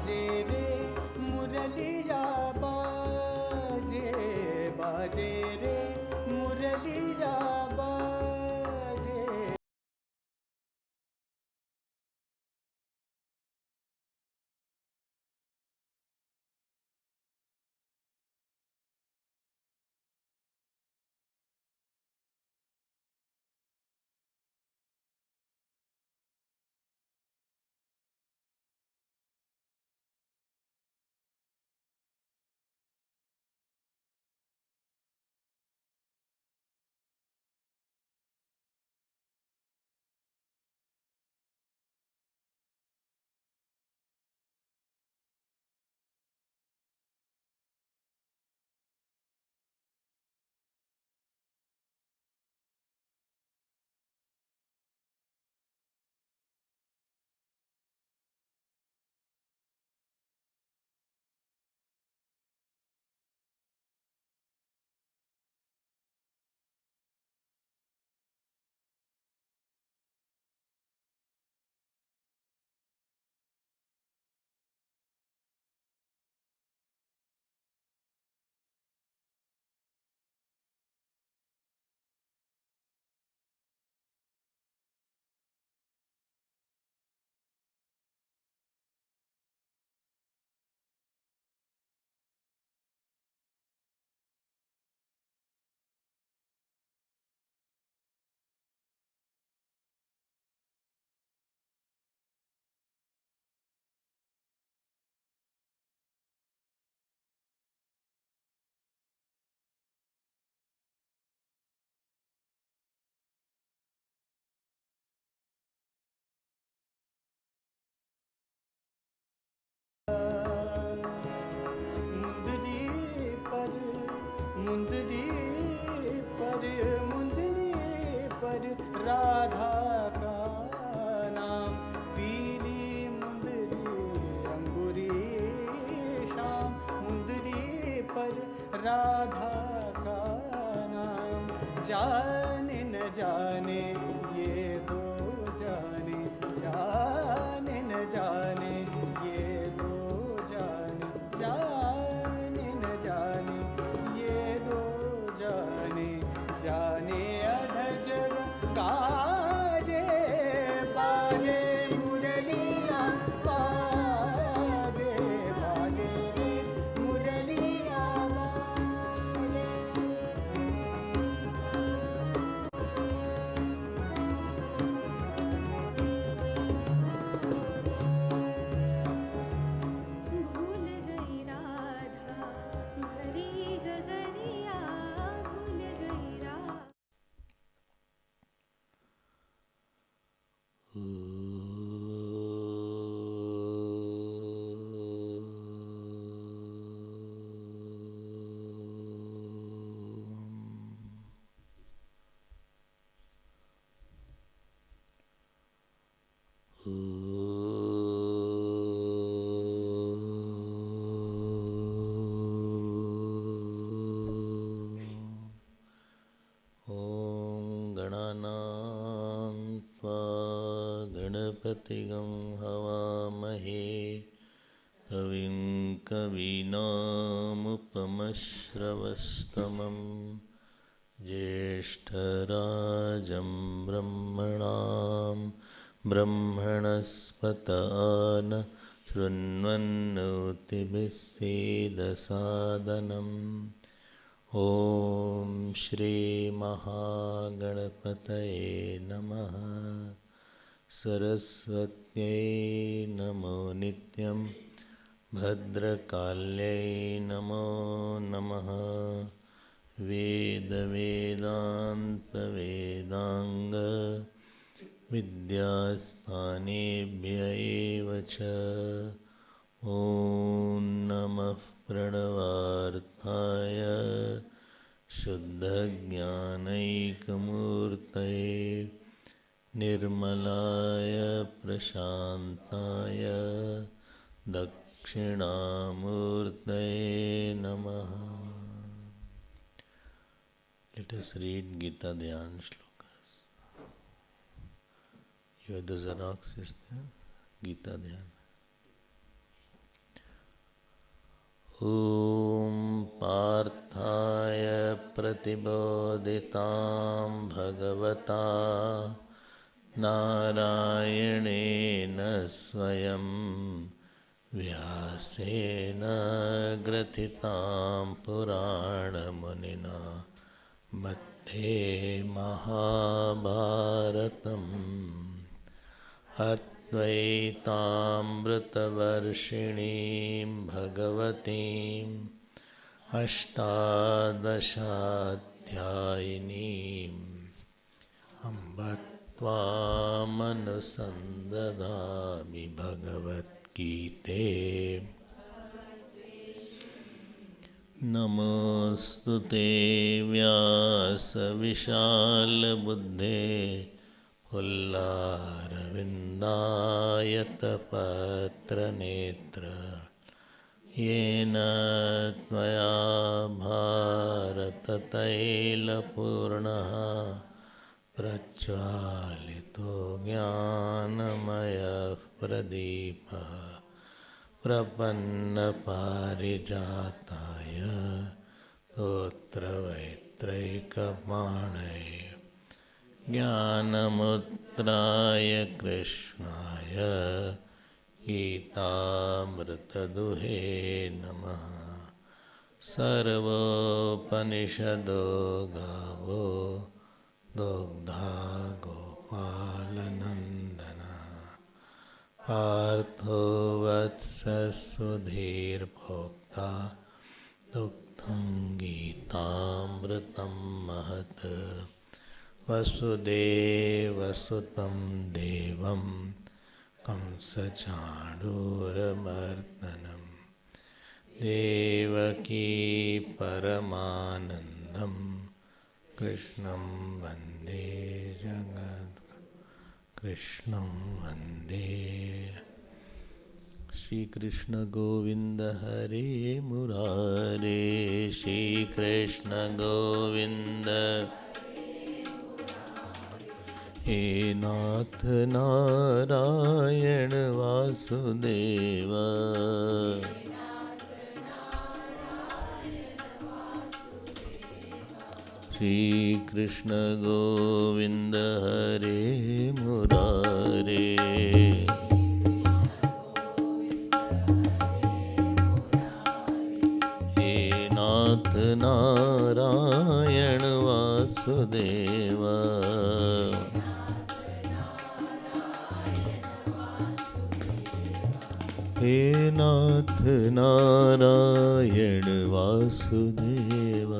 बाजे रे मुरलिया बाजे, बाजे रे मुरलिया बाजे। मुंदरी पर मुंदरी पर मुंदरी पर राधा का नाम, पीली मुंदरी अंगूरी शाम, मुंदरी पर राधा का नाम। जाने न जाने ये दो जाने, जाने न जाने ये दो जाने, जाने न जाने ये दो जाने, जाने अधज काजे, बाजे मुरलिया बाजे, बाजे रे मुरलिया बाजे। भूल गई राधा भरी गगरिया, भूल गई राधा। गणानां त्वा गणपतिगं हवामहे कविं कवीनामुपमश्रवस्तमं ज्येष्ठराजं ब्रह्मणां ब्रह्मणस्पत न शृण्वन्नोतिभिस्सेदसादनम्। ॐ श्री महागणपतये नमः। सरस्वत्यै नमो नित्यं, भद्रकाल्यै नमो नमः। वेदवेदान्तवेदाङ्ग विद्यास्थानेभ्य एव च। ॐ नमः प्रणवार्थाय शुद्धज्ञानैकमूर्तये निर्मलाय प्रशान्ताय दक्षिणामूर्तये नमः। Let us read Gita Dhyan shlokas. You have the Xerox system, Gita Dhyan. ॐ पार्थाय प्रतिबोधितां भगवता नारायणेन स्वयं व्यासेन ग्रथितां पुराणमुनिना मध्ये महाभारतम् अद्वैतामृतवर्षिणीं भगवतीम् अष्टादशाध्यायिनीम् अम्ब त्वामनुसन्दधामि भगवद्गीते नमोऽस्तु ते व्यासविशालबुद्धे पुल्लारविन्दायतपत्रनेत्र येन त्वया भारततैलपूर्णः प्रज्वालितो ज्ञानमयः प्रदीपः प्रपन्नपारिजाताय स्तोत्रवैत्रैकपाणये ज्ञानमुद्राय कृष्णाय गीतामृतदुहे नमः। सर्वोपनिषदो गावो दुग्धा गोपालनन्दन पार्थो वत्ससुधीर्भोक्ता दुग्धं गीतामृतं महत् वसुदेवसुतं देवं कंसचाणूरमर्दनं देवकी परमानन्दं कृष्णं वन्दे कृष्णं वन्दे। श्री कृष्ण गोविंद हरे मुरारे, श्री कृष्ण गोविंद हे नाथ नारायण वासुदेव। श्री कृष्ण गोविंद हरे मुरारे, हे नाथ नारायण वासुदेव। हे नाथ नारायण वासुदेव।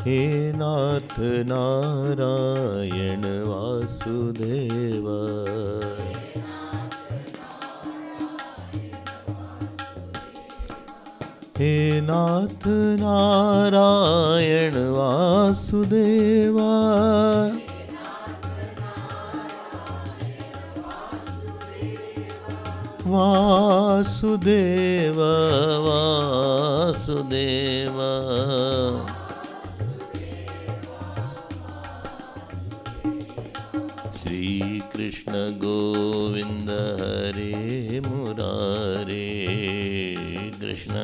हे नाथ नारायण वासुदेव। हे नाथ नारायण वासुदेव। वासुदेव वासुदेव। श्री कृष्ण गोविंद हरे मुरारे, कृष्ण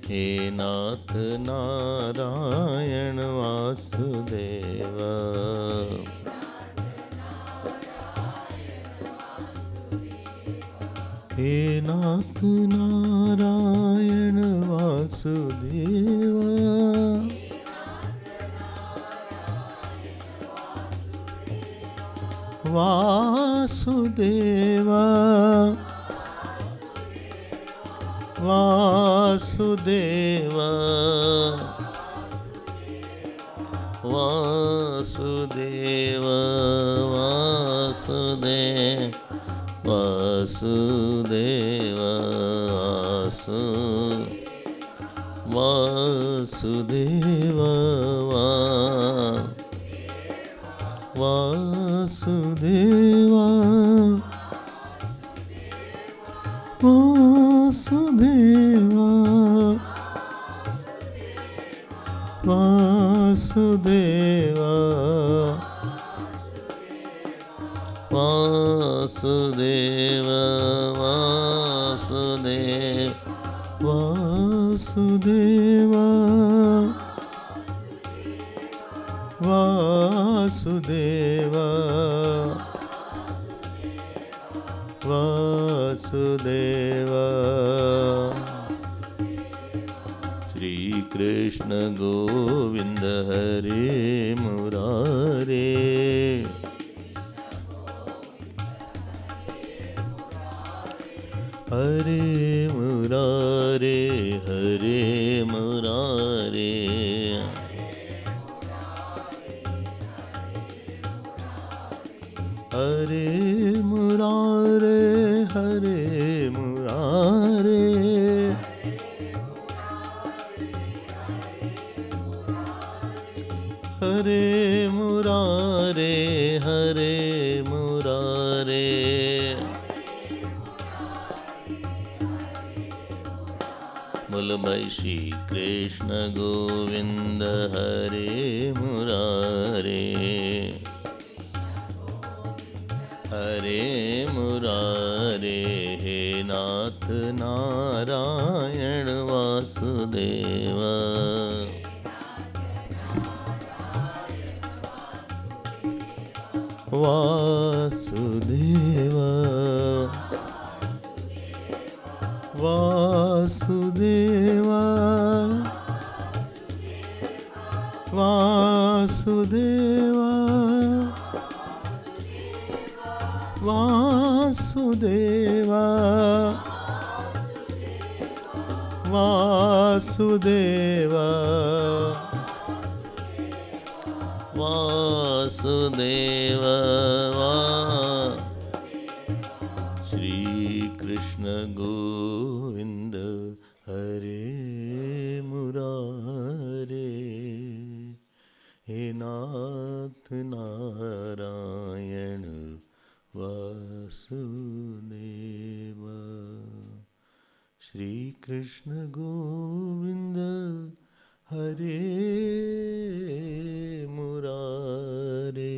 हे नाथ नारायण वासुदेव। हे नाथ Narayan Vasudev. Vasudev Vasudev Vasudev Vasudev Vasudev Vasudev Vasudev Vasudev Vasudeva, Vasudeva, Vasudeva, Vasudeva, Vasudeva, Vasudeva. Shri Krishna Govinda Hare Murare, Hare Murare, Hare Murare, Hare Murare, Hare Murare, Hare Murare, Hare Murare. बोल भाई श्री कृष्ण गोविंद हरे मुरारे, हरे मुरारे, हे नाथ नारायण वासुदेव, वासुदेव, वासुदेव, वासुदेव, वासुदेव, वासुदेव, वासुदेव, श्री कृष्ण गोविंद हरे मुरारे, हे नाथ नारायण वासुदेव, श्री कृष्ण गोविंद हरे मुरारे,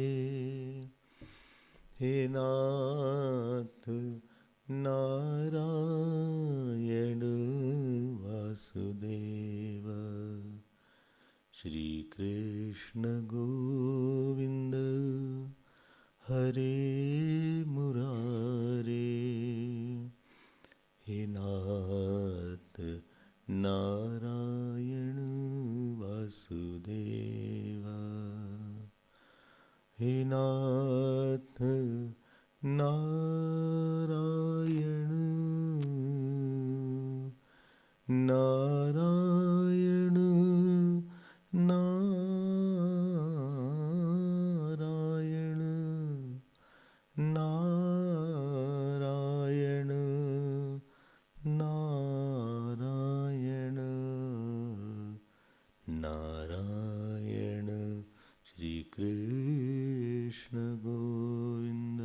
हे नाथ नारायण वासुदेव, श्री कृष्ण गोविंद हरे मुरारे, हे नाथ नारायण वासुदेव, हे नाथ नारायण, नारायण, नारायण, नारायण, नारायण, नारायण, श्री कृष्ण गोविंद,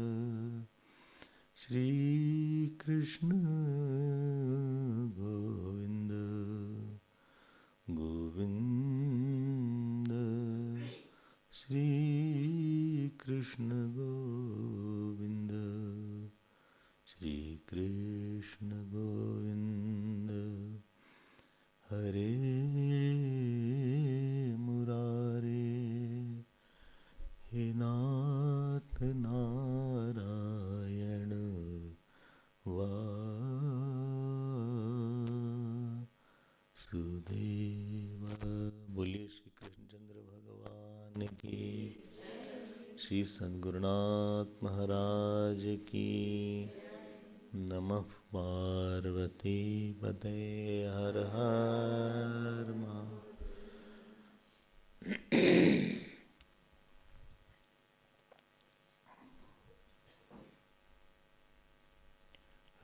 श्री कृष्ण गोविंद, गोविंद, श्री कृष्ण गोविंद, श्री कृष्ण गोविंद हरे मुरारे, हे नाथ नारायण वासुदेव। बोलिए श्री कृष्णचंद्र भगवान की, श्री सद्गुरुनाथ महाराज की। नमः पार्वती पते, हर हर Mahadev.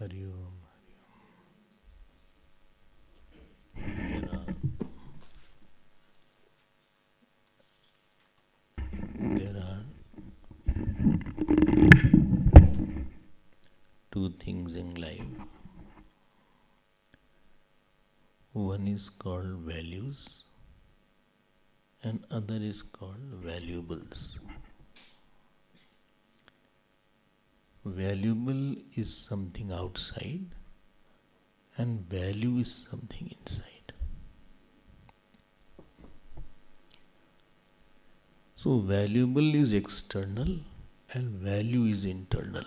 Hariom there are two things in life. One is called values and other is called valuables. Valuable is something outside and value is something inside. So valuable is external and value is internal.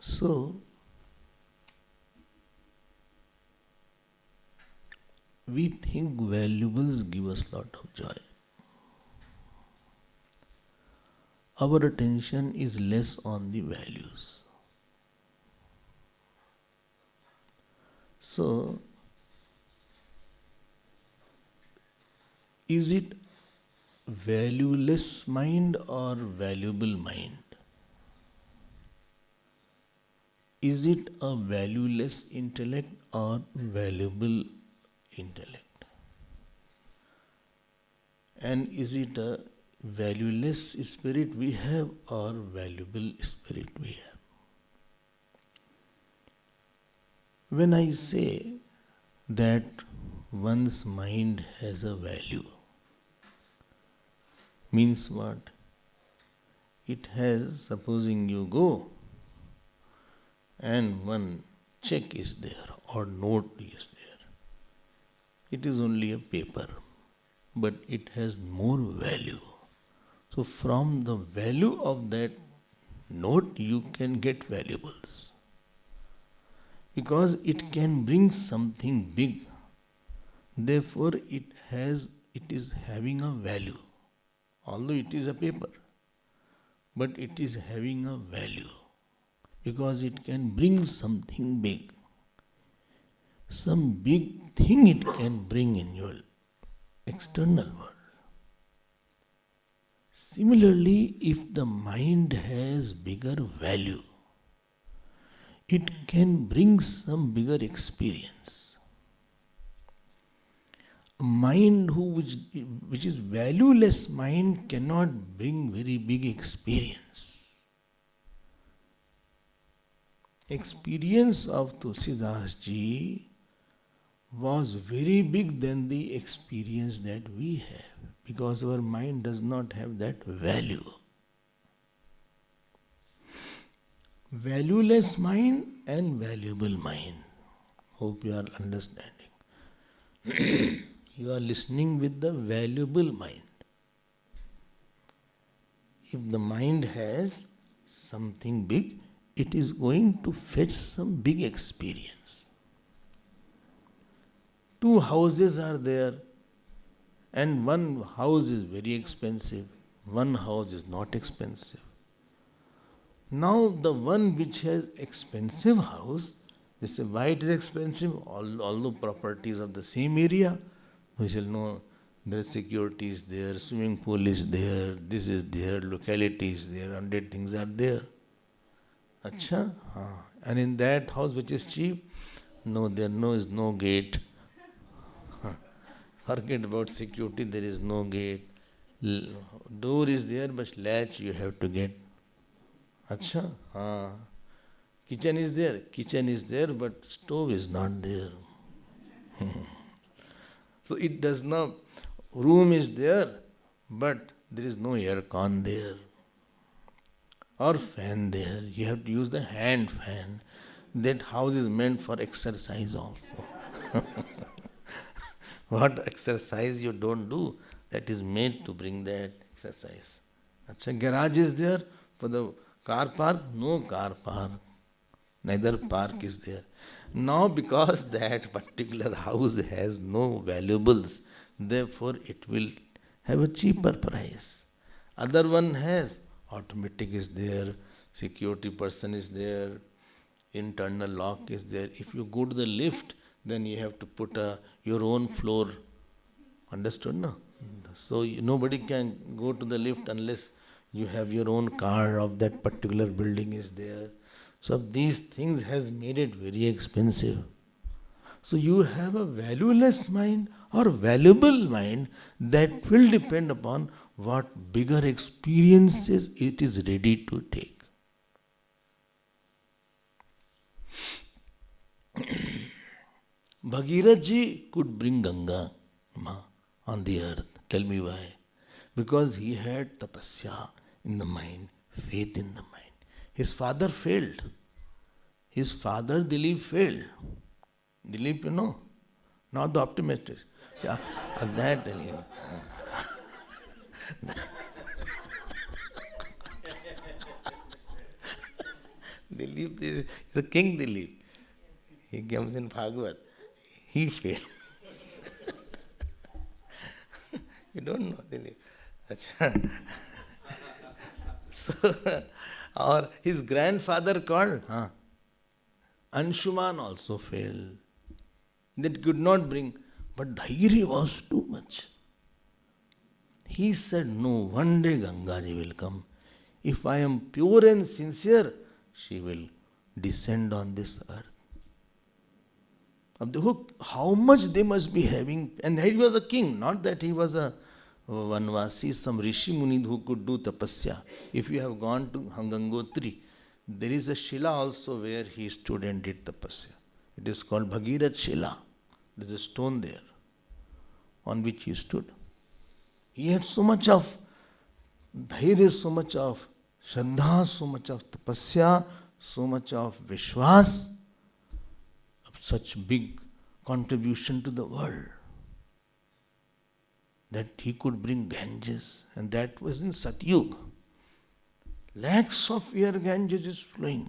So we think valuables give us lot of joy. Our attention is less on the values. So, is it valueless mind or valuable mind? Is it a valueless intellect or valuable intellect? And is it a valueless spirit we have or valuable spirit we have? When I say that one's mind has a value, means what? It has, supposing you go and one check is there or note is there. It is only a paper, but it has more value. So from the value of that note you can get valuables. Because it can bring something big. Therefore it is having a value. Although it is a paper, but it is having a value. Because it can bring something big. Some big thing it can bring in your external world. Similarly, if the mind has bigger value, it can bring some bigger experience. A mind which is valueless mind cannot bring very big experience. Experience of Tulsidas ji was very big than the experience that we have, because our mind does not have that value. Valueless mind and valuable mind. Hope you are understanding. You are listening with the valuable mind. If the mind has something big, it is going to fetch some big experience. 2 houses are there, and one house is very expensive, one house is not expensive. Now the one which has expensive house, they say why it is expensive? All the properties of the same area. We shall know there is security is there, swimming pool is there, this is there, locality is there, 100 things are there. Acha? And in that house which is cheap, no, there is no gate. Forget about security, there is no gate. Door is there, but latch you have to get. Acha? Kitchen is there, but stove is not there. So it does not, room is there, but there is no air con there. Or fan there, you have to use the hand fan. That house is meant for exercise also. What exercise you don't do, that is made to bring that exercise. Acha, garage is there for the car park? No car park. Neither park is there. Now because that particular house has no valuables, therefore it will have a cheaper price. Other one has, automatic is there, security person is there, internal lock is there. If you go to the lift, then you have to put your own floor. Understood, no? So nobody can go to the lift unless you have your own car of that particular building is there. So these things has made it very expensive. So you have a valueless mind or valuable mind, that will depend upon what bigger experiences it is ready to take. Bhagirath ji could bring Ganga on the earth. Tell me why. Because he had tapasya in the mind, faith in the mind. His father failed. His father Dilip failed. Dilip, you know, not the optimist. Yeah, that Dilip. Dilip is the King Dilip. He comes in Bhagavad. He failed. You don't know Dilip. Achha. So, or his grandfather called Anshuman also failed. That could not bring. But Dhairi was too much. He said, no, one day Gangaji will come. If I am pure and sincere, she will descend on this earth. How much they must be having. And he was a king, not that he was a Vanvasi, some Rishi Muni who could do tapasya. If you have gone to Gangotri, there is a Shila also where he stood and did tapasya. It is called Bhagirath Shila. There is a stone there on which he stood. He had so much of dhairya, so much of shraddha, so much of tapasya, so much of vishwas, of such big contribution to the world, that he could bring Ganges, and that was in Satyug. Lakhs of year Ganges is flowing,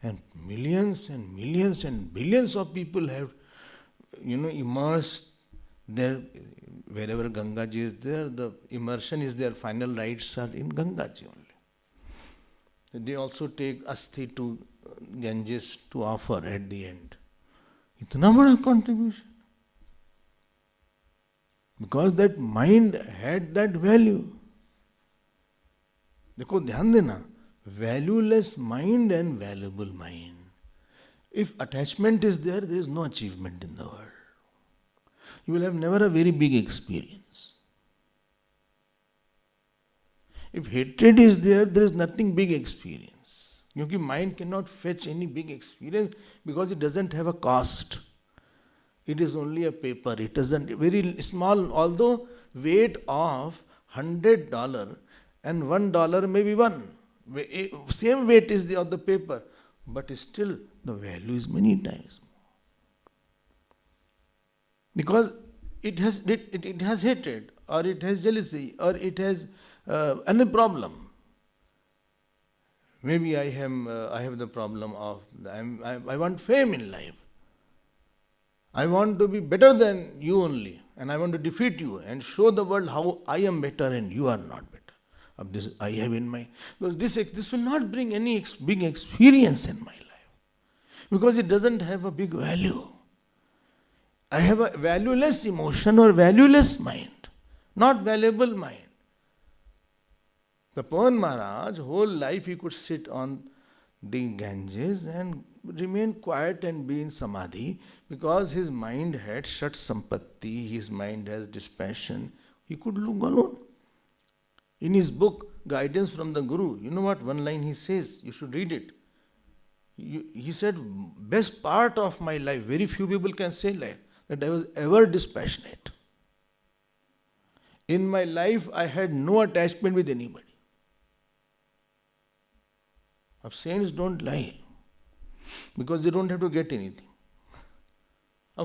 and millions and millions and billions of people have, immersed there. Wherever Gangaji is there, the immersion is their final rites are in Gangaji only. They also take Asti to Ganges to offer at the end. Itna bada contribution. Because that mind had that value. देखो ध्यान देना, valueless mind and valuable mind. If attachment is there is no achievement in the world. You will have never a very big experience. If hatred is there is nothing big experience. Because mind cannot fetch any big experience because it doesn't have a cost. It is only a paper. It doesn't, very small, although weight of $100 and $1 may be one. Same weight is of the paper, but still the value is many times more. Because it has hatred, or it has jealousy, or it has any problem. Maybe I have the problem of I want fame in life. I want to be better than you only, and I want to defeat you and show the world how I am better and you are not better. Of this I have in my, because this will not bring any big experience in my life, because it doesn't have a big value. I have a valueless emotion or valueless mind, not valuable mind. The Pawan Maharaj, whole life he could sit on the Ganges and remain quiet and be in samadhi, because his mind had shat sampatti, his mind has dispassion. He could look alone. In his book, Guidance from the Guru, you know what? One line he says, you should read it. He said, best part of my life, very few people can say that I was ever dispassionate. In my life, I had no attachment with anybody. Saints don't lie, because they don't have to get anything.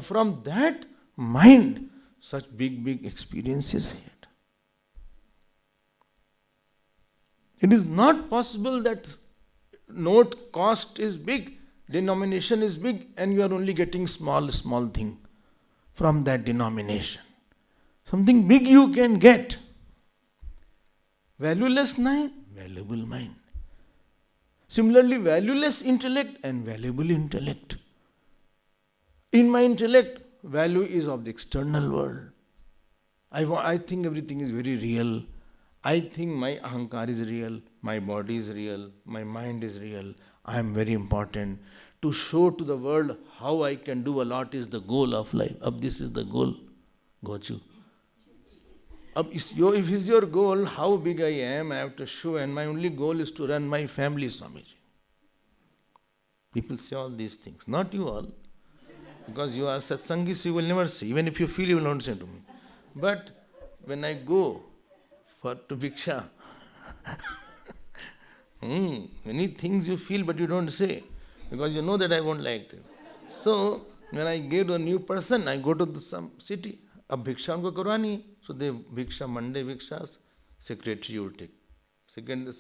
From that mind, such big experiences had. It is not possible that note cost is big, denomination is big, and you are only getting small thing from that denomination. Something big you can get. Valueless mind, valuable mind. Similarly, valueless intellect and valuable intellect. In my intellect, value is of the external world. I think everything is very real. I think my ahankar is real, my body is real, my mind is real. I am very important. To show to the world how I can do a lot is the goal of life. This is the goal. Gochu. If it's your goal, how big I am, I have to show, and my only goal is to run my family, Swamiji. People say all these things, not you all. Because you are satsangis, so you will never see. Even if you feel, you will not say to me. But when I go to Bhiksha, many things you feel but you don't say. Because you know that I won't like them. So, when I get a new person, I go to some city. Ab Bhiksha unko karwani hai. So they Bhiksha, Monday Bhikshas, secretary you will take. Second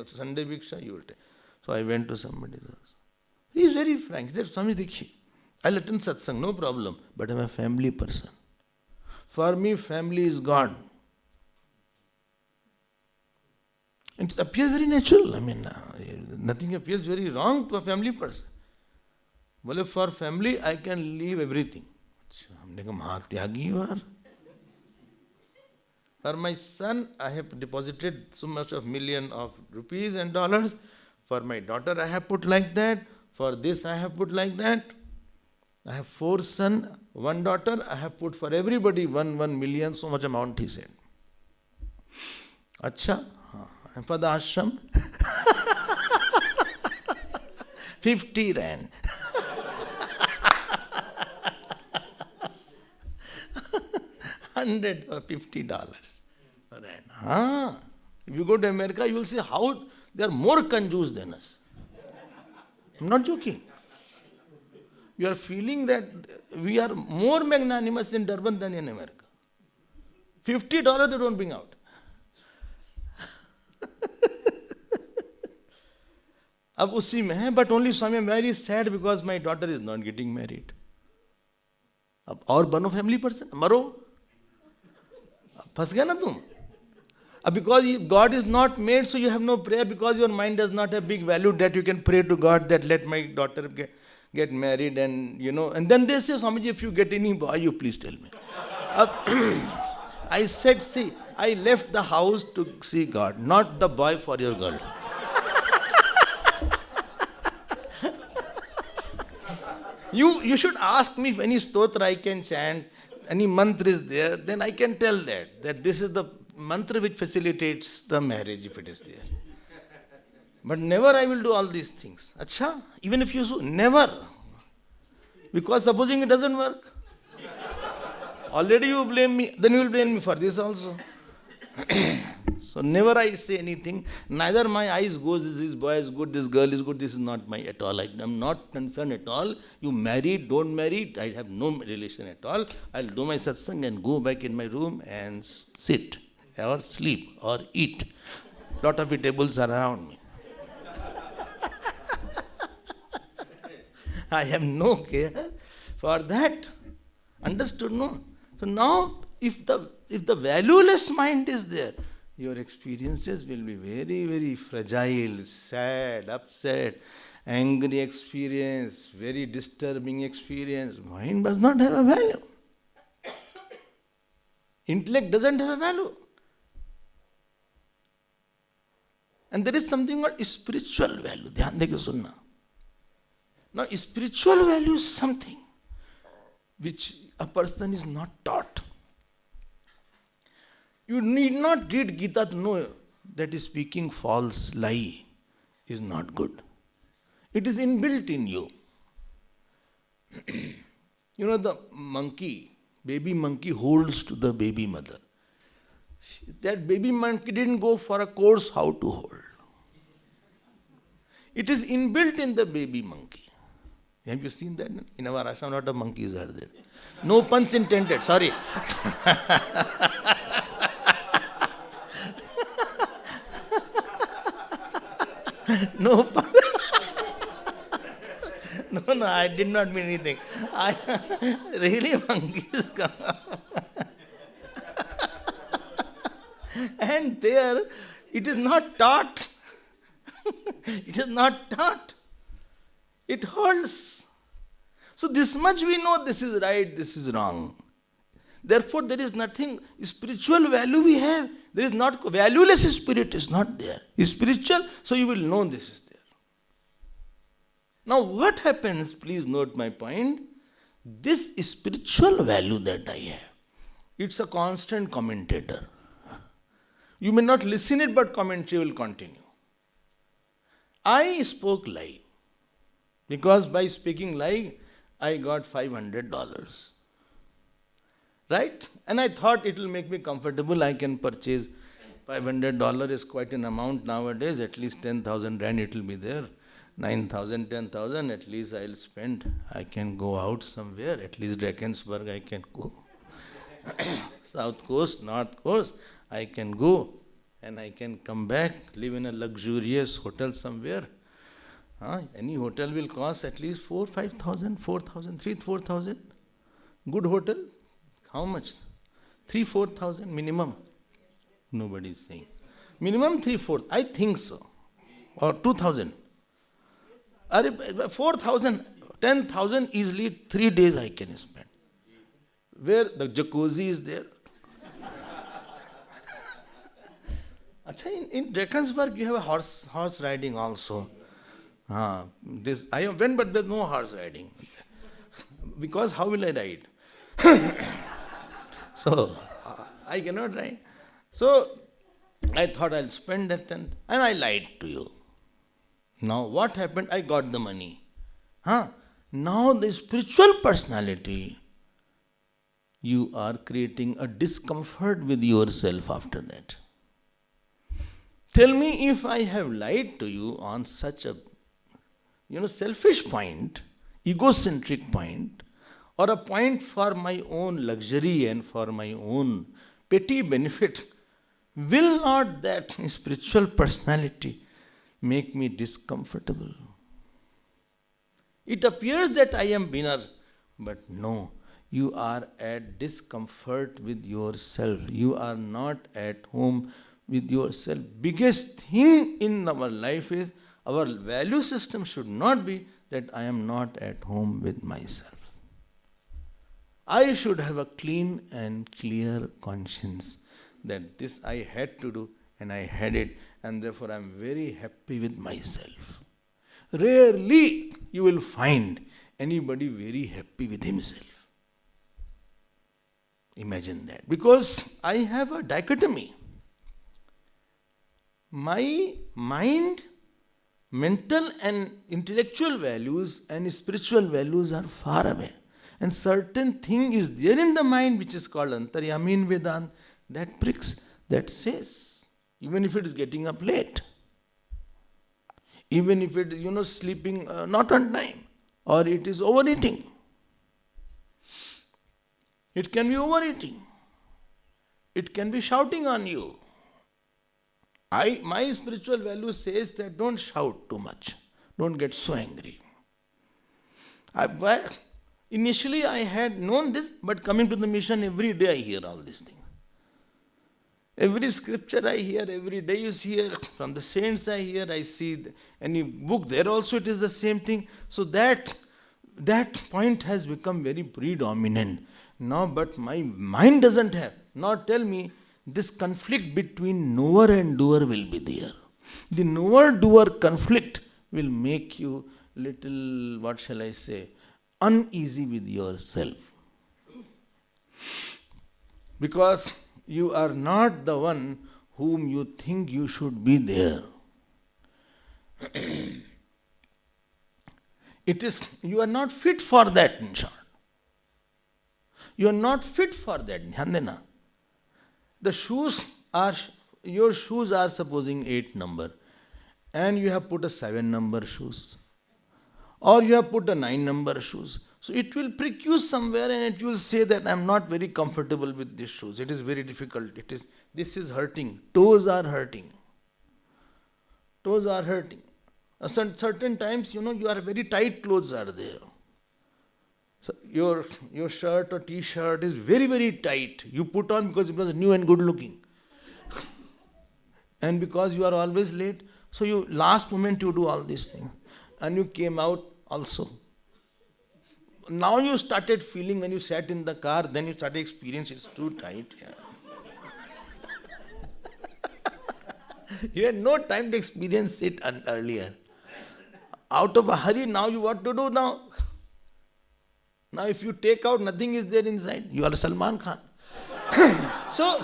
Sunday Bhiksha you will take. So I went to somebody's house. He is very frank. He said, Swami Dikhi, I'll attend satsang, no problem. But I'm a family person. For me, family is God. It appears very natural. I mean, nothing appears very wrong to a family person. Well, for family, I can leave everything. हमने कहा महात्यागी you are. For my son, I have deposited so much of million of rupees and dollars. For my daughter, I have put like that. For this, I have put like that. I have 4 sons, 1 daughter. I have put for everybody 1 million, so much amount, he said. Acha, and for the ashram, 50 rand. 100 or $50. Rand. If you go to America, you will see how they are more conjuice than us. I'm not joking. You are feeling that we are more magnanimous in Durban than in America. $50 they don't bring out. अब उसी में है, but only Swami, I'm very sad because my daughter is not getting married. अब और बनो family person, मरो, फंस गया ना तुम. Because God is not made, so you have no prayer because your mind does not have big value that you can pray to God that let my daughter get married and and then they say, Swamiji, if you get any boy, you please tell me. I said, see, I left the house to see God, not the boy for your girl. You should ask me if any stotra I can chant, any mantra is there, then I can tell that this is the mantra which facilitates the marriage if it is there. But never I will do all these things. Acha, even if you do, never. Because supposing it doesn't work, already you blame me, then you will blame me for this also. So never I say anything. Neither my eyes goes, this boy is good, this girl is good, this is not my at all. I am not concerned at all. You marry, don't marry, I have no relation at all. I'll do my satsang and go back in my room and sit or sleep or eat. Lot of vegetables are around me. I have no care for that. Understood, no? So now, if the valueless mind is there, your experiences will be very, very fragile, sad, upset, angry experience, very disturbing experience. Mind does not have a value. Intellect doesn't have a value. And there is something called spiritual value. Dhyan deke sunna. Now, spiritual value is something which a person is not taught. You need not read Gita to know that speaking false lie is not good. It is inbuilt in you. The monkey, baby monkey holds to the baby mother. That baby monkey didn't go for a course how to hold. It is inbuilt in the baby monkey. Have you seen that? In our ashram, a lot of monkeys are there. No puns intended, sorry. No pun. No, I did not mean anything. Really, monkeys come. And there, it is not taught. It is not taught. It holds. So this much we know, this is right, this is wrong. Therefore, there is nothing spiritual value we have. There is not, valueless spirit is not there. It's spiritual, so you will know this is there. Now what happens, please note my point, this spiritual value that I have, it's a constant commentator. You may not listen it, but commentary will continue. I spoke lie. Because by speaking lie, I got $500. Right? And I thought it will make me comfortable. I can purchase $500 is quite an amount nowadays. At least 10,000 rand it will be there. 9,000, 10,000 at least I'll spend. I can go out somewhere. At least Drakensberg I can go. South Coast, North Coast, I can go. And I can come back, live in a luxurious hotel somewhere. Any hotel will cost at least 4,000, 5,000, 4,000, 3,000, 4,000. Good hotel, how much? 3,000, 4,000 minimum. Nobody is saying. Minimum 3,000, 4,000. I think so. Or 2,000. 4,000, 10,000 easily 3 days I can spend. Where the jacuzzi is there. In Drakensberg you have a horse riding also. I went, but there's no horse riding. Because how will I ride? So, I cannot ride. So, I thought I'll spend that and I lied to you. Now, what happened? I got the money. Now, the spiritual personality, you are creating a discomfort with yourself after that. Tell me if I have lied to you on such a selfish point, egocentric point, or a point for my own luxury and for my own petty benefit, will not that spiritual personality make me discomfortable? It appears that I am winner, but no, you are at discomfort with yourself. You are not at home with yourself. Biggest thing in our life is our value system should not be that I am not at home with myself. I should have a clean and clear conscience that this I had to do and I had it, and therefore I am very happy with myself. Rarely you will find anybody very happy with himself. Imagine that. Because I have a dichotomy. My mind, mental and intellectual values and spiritual values are far away. And certain thing is there in the mind which is called Antaryami in Vedanta that pricks, that says, even if it is getting up late, even if it is, sleeping not on time, or it is overeating. It can be overeating. It can be shouting on you. My spiritual value says that don't shout too much. Don't get so angry. Initially I had known this, but coming to the mission every day I hear all these things. Every scripture I hear, every day you hear, from the saints I hear, I see any book, there also it is the same thing. So that point has become very predominant. Now, but my mind doesn't have. Now tell me, this conflict between knower and doer will be there. The knower-doer conflict will make you little, uneasy with yourself. Because you are not the one whom you think you should be there. You are not fit for that, in short. You are not fit for that. Dhyan dena. Your shoes are supposing 8 number, and you have put a 7 number shoes, or you have put a 9 number shoes. So it will prick you somewhere and it will say that I am not very comfortable with these shoes. It is very difficult. This is hurting. Toes are hurting. Toes are hurting. Certain times, you are very tight clothes are there. So your shirt or t-shirt is very, very tight. You put on because it was new and good looking. And because you are always late, so last moment you do all these things. And you came out also. Now you started feeling when you sat in the car, then you started experiencing it's too tight. Yeah. You had no time to experience it earlier. Out of a hurry, now you what to do now? Now if you take out, nothing is there inside. You are Salman Khan. So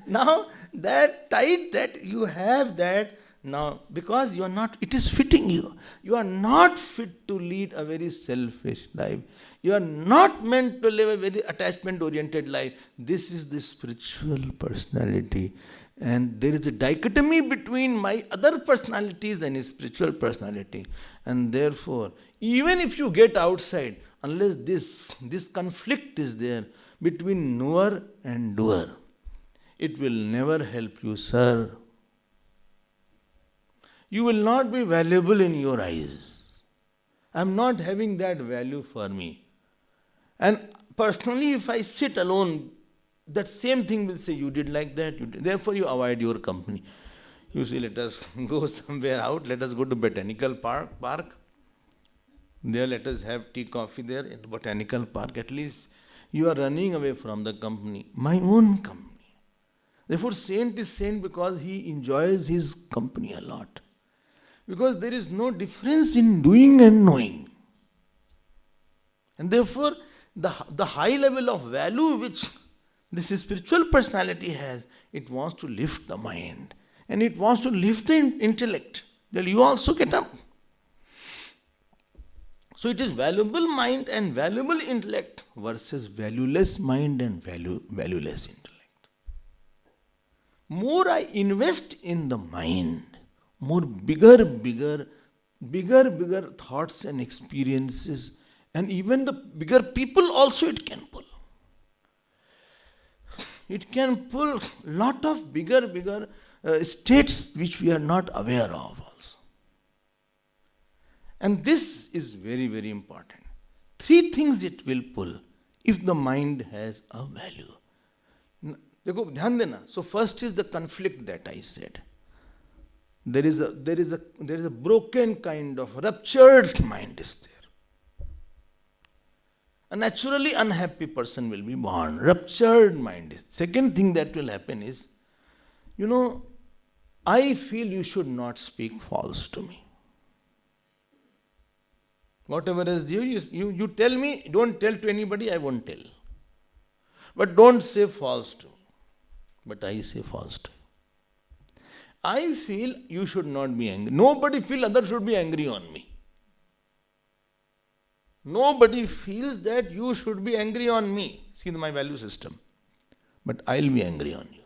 now that tight that you have that, Now, because you are not, it is fitting you. You are not fit to lead a very selfish life. You are not meant to live a very attachment-oriented life. This is the spiritual personality. And there is a dichotomy between my other personalities and his spiritual personality. And therefore, even if you get outside, unless this conflict is there between knower and doer, it will never help you, sir. You will not be valuable in your eyes. I am not having that value for me. And personally, if I sit alone, that same thing will say, you did like that, you did. Therefore you avoid your company. You say, let us go somewhere out, let us go to Botanical Park. There let us have tea, coffee there in the Botanical Park. At least you are running away from the company, my own company. Therefore saint is saint because he enjoys his company a lot. Because there is no difference in doing and knowing. And therefore the high level of value which this spiritual personality has, it wants to lift the mind. And it wants to lift the intellect. Then you also get up. So it is valuable mind and valuable intellect versus valueless mind and valueless intellect. More I invest in the mind, more bigger thoughts and experiences, and even the bigger people also it can pull. It can pull lot of bigger states which we are not aware of also. And this is very, very important. 3 things it will pull if the mind has a value. देखो ध्यान देना. So first is the conflict that I said. There is a broken kind of ruptured mind is there. A naturally unhappy person will be born. Ruptured mind is. Second thing that will happen is, I feel you should not speak false to me. Whatever is you tell me, don't tell to anybody, I won't tell. But don't say false to me. But I say false to you. I feel you should not be angry. Nobody feels others should be angry on me. Nobody feels that you should be angry on me. See my value system. But I'll be angry on you.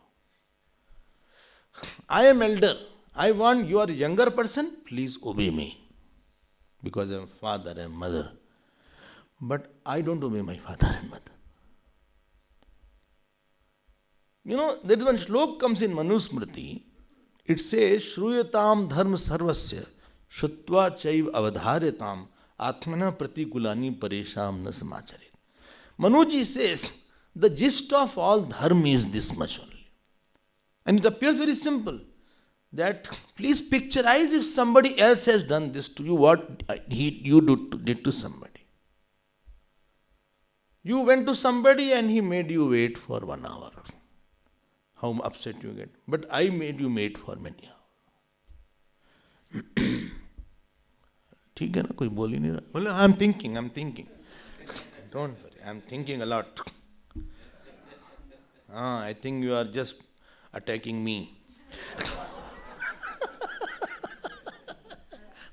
I am elder. I want you are a younger person. Please obey me. Because I am father and mother. But I don't obey my father and mother. There is one shlok comes in Manusmriti. It says, Shruyatam dharma sarvasya shutva chaiv avadharyatam atmana pratikulani paresham na samacharit. Manuji says, the gist of all dharma is this much only. And it appears very simple. That please picturize if somebody else has done this to you, what you did to somebody. You went to somebody and he made you wait for 1 hour. How upset you get. But I made you wait for many hours. ठीक है ना, कोई बोल ही नहीं रहा. बोले I'm thinking. Don't worry, I'm thinking a lot. I think you are just attacking me.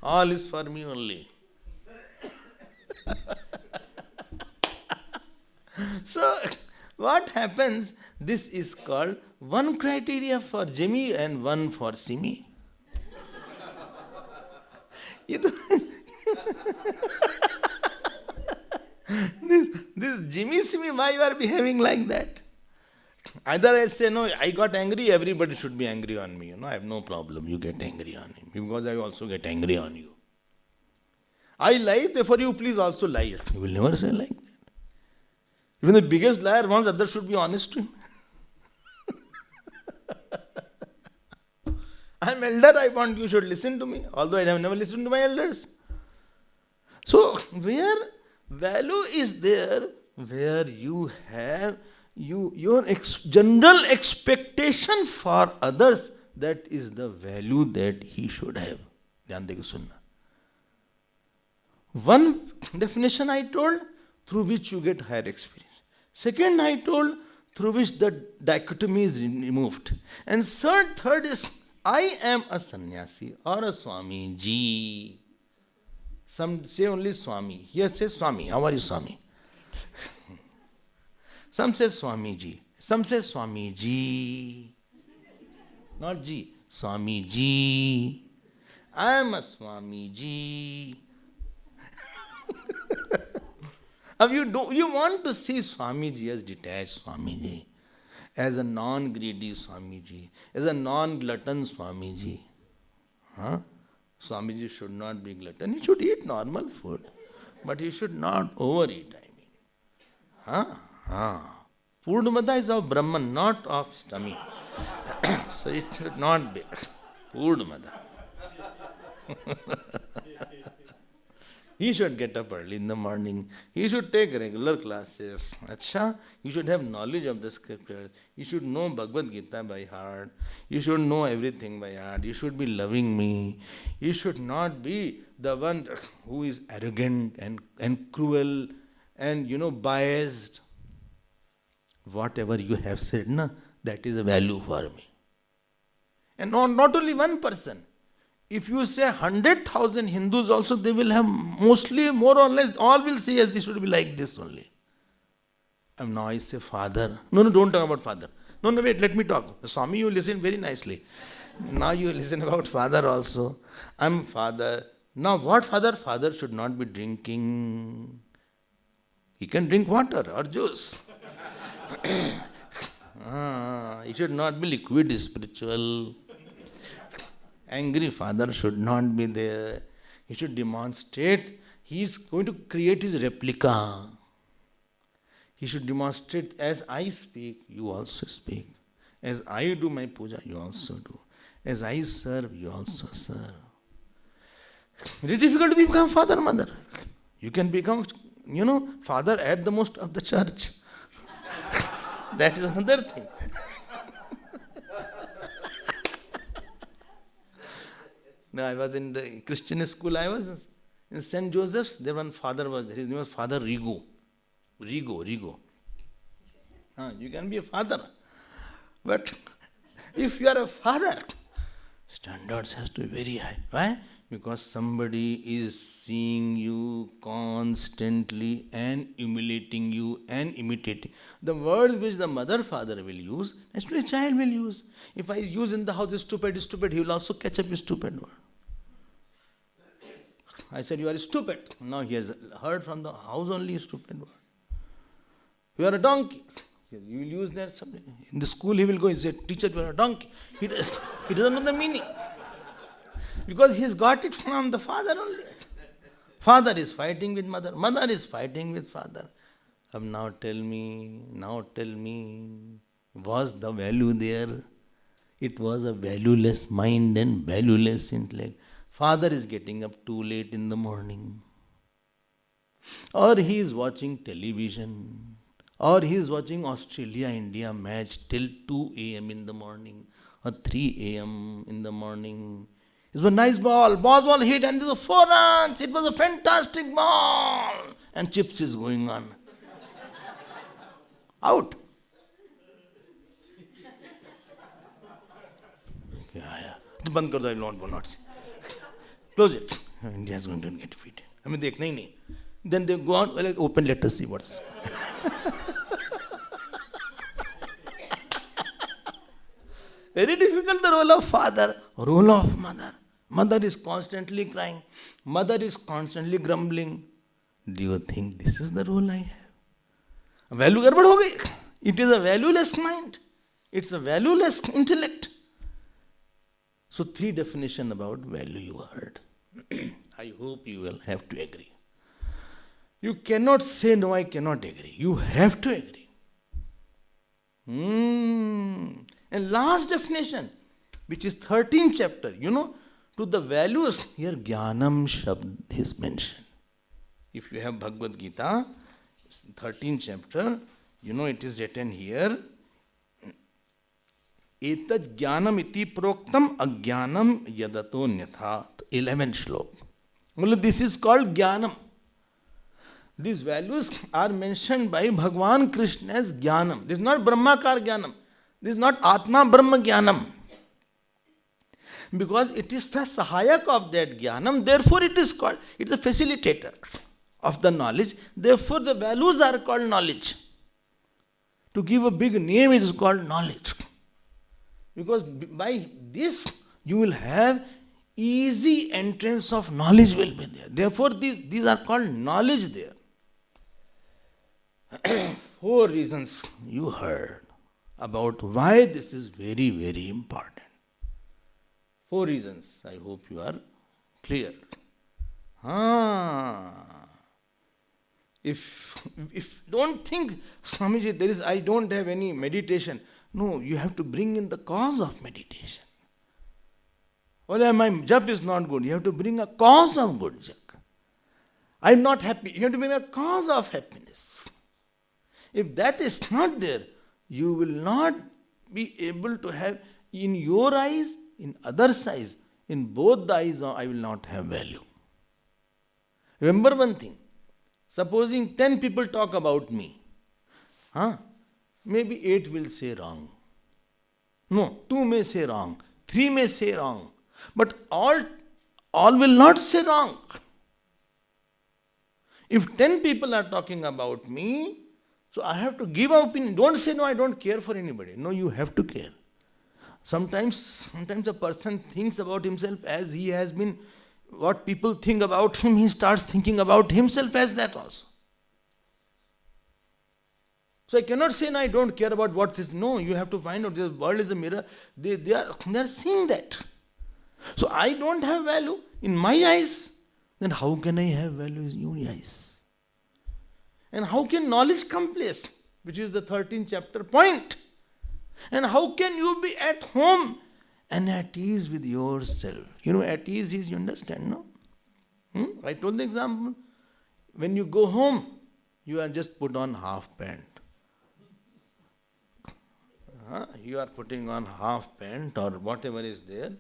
All is for me only. So, what happens? This is called one criteria for Jimmy and one for Simi. This Jimmy, Simi, why you are behaving like that? Either I say, no, I got angry, everybody should be angry on me. I have no problem, you get angry on him. Because I also get angry on you. I lie, therefore you please also lie. You will never say like that. Even the biggest liar wants others should be honest to him. I am elder, I want you should listen to me. Although I have never listened to my elders. So, where value is there, where you have your general expectation for others, that is the value that he should have. Dhyan deke sunna. One definition I told, through which you get higher experience. Second I told, through which the dichotomy is removed. And third is I am a sannyasi or a Swami Ji. Some say only Swami. Here say Swami. How are you, Swami? Some say Swami Ji. Some say Swami Ji. Not Ji. Swami Ji. I am a Swami Ji. You want to see Swamiji as detached Swamiji, as a non-greedy Swamiji, as a non-glutton Swamiji. Huh? Swamiji should not be glutton. He should eat normal food, but he should not overeat, I mean. Huh? Purnamada is of Brahman, not of stomach. So it should not be Purnamada. He should get up early in the morning. He should take regular classes. Acha, you should have knowledge of the scripture. You should know Bhagavad Gita by heart. You should know everything by heart. You should be loving me. You should not be the one who is arrogant and cruel and biased. Whatever you have said, that is a value for me. And not only one person. If you say 100,000 Hindus also, they will have mostly, more or less, all will say yes, they should be like this only. And now I say father. No, don't talk about father. No, wait, let me talk. Swami, you listen very nicely. Now you listen about father also. I'm father. Now what father? Father should not be drinking. He can drink water or juice. He should not be liquid spiritual. Angry father should not be there. He should demonstrate. He is going to create his replica. He should demonstrate, as I speak, you also speak. As I do my puja, you also do. As I serve, you also serve. Very difficult to become father, mother. You can become, father at the most of the church. That is another thing. No, I was in the Christian school. I was in St. Joseph's. There one father was there. His name was Father Rigo. Rigo. You can be a father. But if you are a father, standards has to be very high. Why? Because somebody is seeing you constantly and emulating you and imitating. The words which the mother, father will use, naturally a child will use. If I use in the house stupid, he will also catch up a stupid word. I said, you are stupid. Now he has heard from the house only a stupid word. You are a donkey. You will use that something. In the school he will go and say, teacher, you are a donkey. He doesn't know the meaning. Because he has got it from the father only. Father is fighting with mother. Mother is fighting with father. Now tell me, was the value there? It was a valueless mind and valueless intellect. Father is getting up too late in the morning. Or he is watching television. Or he is watching Australia-India match till 2 a.m. in the morning. Or 3 a.m. in the morning. It was a nice ball. Ball hit and there was 4 runs. It was a fantastic ball. And chips is going on. Out. Yeah. Band kar do, I will not see. Close it. India is going to get defeated. I mean, dekhna hi nahi. Then they go on, well, open, let us see what's. Very difficult, the role of father, role of mother. Mother is constantly crying. Mother is constantly grumbling. Do you think this is the role I have? Value garbad ho gayi. It is a valueless mind. It's a valueless intellect. So 3 definitions about value you heard. I hope you will have to agree. You cannot say, no, I cannot agree. You have to agree. And last definition, which is 13th chapter, to the values, here Jnanam Shabd is mentioned. If you have Bhagavad Gita, 13th chapter, it is written here, Etat Jnanam iti proktam ajnanam yadato nyatha. 11th shlok. Well, this is called Jnanam. These values are mentioned by Bhagwan Krishna as Jnanam. This is not Brahmakar Jnanam. This is not Atma Brahma Jnanam. Because it is the sahayak of that jnanam, therefore it is called, it is a facilitator of the knowledge, therefore the values are called knowledge. To give a big name, it is called knowledge. Because by this, you will have easy entrance of knowledge will be there. Therefore, these are called knowledge there. 4 reasons you heard about why this is very, very important. 4 reasons. I hope you are clear. If don't think, Swamiji, I don't have any meditation. No, you have to bring in the cause of meditation. Well, my jap is not good. You have to bring a cause of good jap. I'm not happy. You have to bring a cause of happiness. If that is not there, you will not be able to have in your eyes, in others' eyes, in both the eyes, I will not have value. Remember one thing. Supposing 10 people talk about me, maybe 8 will say wrong. No, 2 may say wrong, 3 may say wrong, but all will not say wrong. If 10 people are talking about me, so I have to give an opinion. Don't say, no, I don't care for anybody. No, you have to care. Sometimes a person thinks about himself as he has been, what people think about him, he starts thinking about himself as that also. So I cannot say, no, I don't care about what this. No, you have to find out, the world is a mirror. They are seeing that. So I don't have value in my eyes. Then how can I have value in your eyes? And how can knowledge come place? Which is the 13th chapter point. And how can you be at home and at ease with yourself? At ease is, you understand, no? I told the example. When you go home, you are just put on half pant. You are putting on half pant or whatever is there,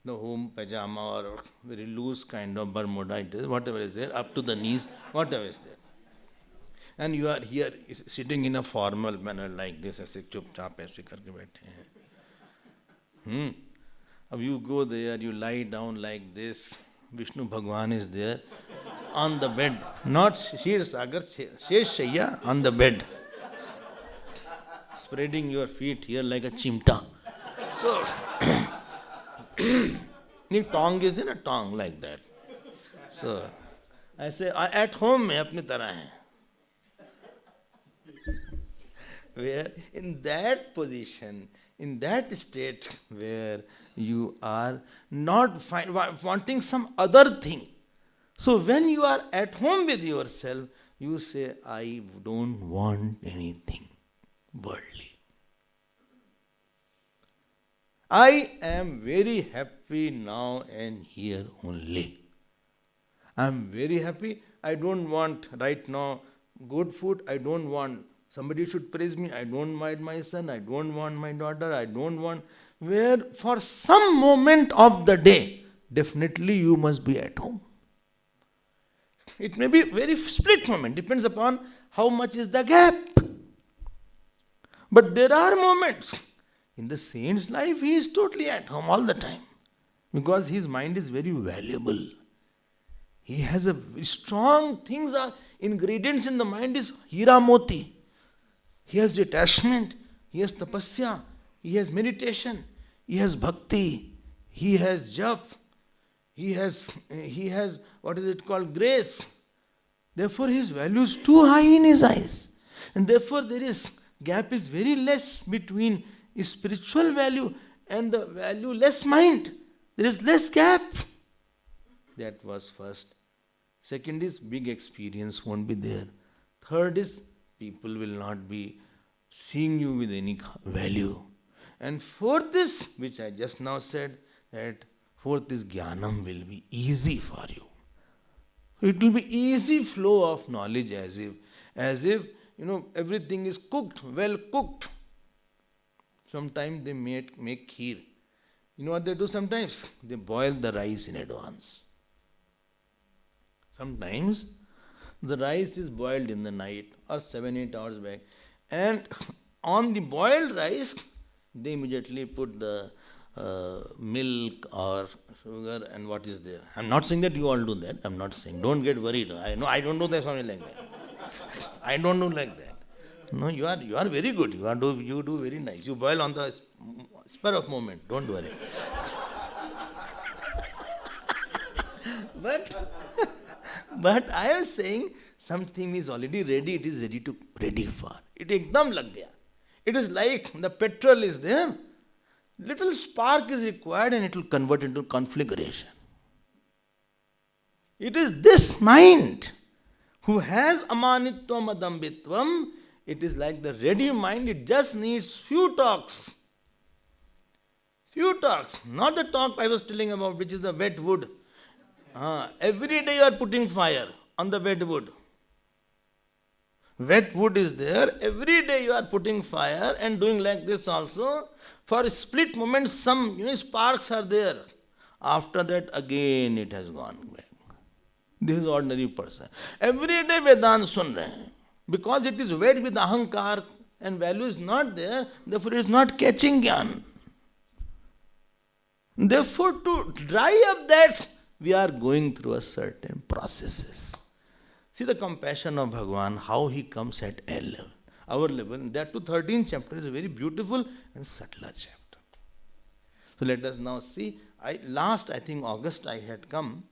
the home pajama or very loose kind of Bermuda, it is, whatever is there, up to the knees, whatever is there. And you are here sitting in a formal manner like this, ऐसे चुपचाप ऐसे करके बैठे हैं. अब you go there, you lie down like this. Vishnu Bhagwan is there on the bed, not Shir Sagar, Shesh Shaiya, on the bed, spreading your feet here like a chimta. So, tongue is there, a tongue like that. So, I say, at home मैं अपनी तरह हैं. Where in that position, in that state where you are not wanting some other thing. So when you are at home with yourself, you say, I don't want anything worldly. I am very happy now and here only. I am very happy. I don't want right now good food. I don't want somebody should praise me. I don't want my son. I don't want my daughter. I don't want. Where for some moment of the day, definitely you must be at home. It may be very split moment. Depends upon how much is the gap. But there are moments. In the saint's life, he is totally at home all the time. Because his mind is very valuable. He has a strong things are ingredients in the mind is hira moti. He has detachment, he has tapasya, he has meditation, he has bhakti, he has jap, he has what is it called, grace. Therefore his value is too high in his eyes. And therefore there is gap is very less between spiritual value and the valueless mind. There is less gap. That was first. Second is big experience won't be there. Third is people will not be seeing you with any value. And fourth is, which I just now said, that fourth is jnanam will be easy for you. It will be easy flow of knowledge as if everything is cooked, well cooked. Sometimes they make kheer. You know what they do sometimes? They boil the rice in advance. Sometimes the rice is boiled in the night or 7-8 hours back. And on the boiled rice, they immediately put the milk or sugar and what is there. I'm not saying that you all do that. I'm not saying. Don't get worried. I know I don't do that something like that. I don't do like that. No, you are very good. You do very nice. You boil on the spur of moment. Don't worry. but I was saying something is already ready. It is ready for. It ekdam lag gaya. It is like the petrol is there. Little spark is required and it will convert into conflagration. It is this mind who has amanitvam adambitvam. It is like the ready mind. It just needs few talks. Few talks. Not the talk I was telling about, which is the wet wood. Every day you are putting fire on the wet wood. Wet wood is there. Every day you are putting fire and doing like this also. For a split moment, some sparks are there. After that, again it has gone back. This is ordinary person. Every day Vedanta sun rahe hain. Because it is wet with ahankar and value is not there, therefore it is not catching gyan. Therefore, to dry up that, we are going through a certain processes. See the compassion of Bhagavan, how he comes at our level. That to 13th chapter is a very beautiful and subtler chapter. So let us now see. I think August I had come.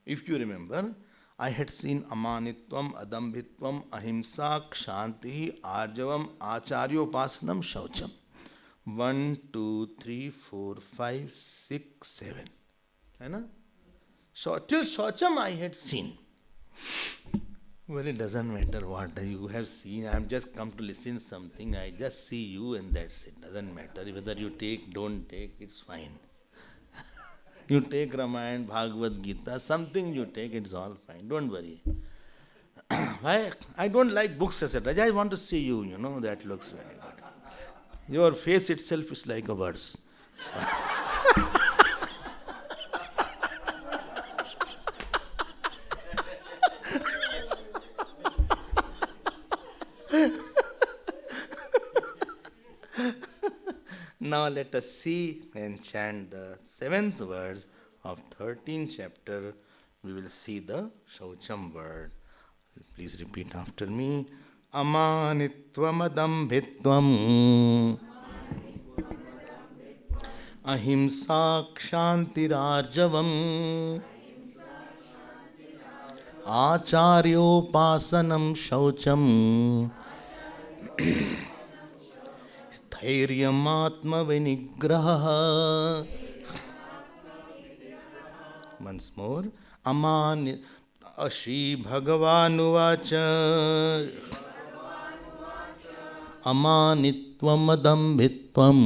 If you remember, I had seen amanitvam, adambhitvam, ahimsa, kshanti, arjavam, acharyopasanam, shaucham. 1, 2, 3, 4, 5, 6, 7. Hai na? So till shaucham I had seen. Well, it doesn't matter what you have seen. I have just come to listen something. I just see you and that's it. Doesn't matter whether you take, don't take, it's fine. You take Ramayana, Bhagavad Gita, something you take, it's all fine. Don't worry. I don't like books, etc. I just want to see you, that looks very good. Your face itself is like a verse. So. Now let us see and chant the 7th verse of 13th chapter. We will see the Shaucham word. Please repeat after me. Amanitvam adambhitvam ahimsa kshantirarjavam acharyopasanam shaucham स्थैर्यमात्म विनिग्रह. Once more. Aman Ashri Bhagavanuvāca Amanitvam adambhitvam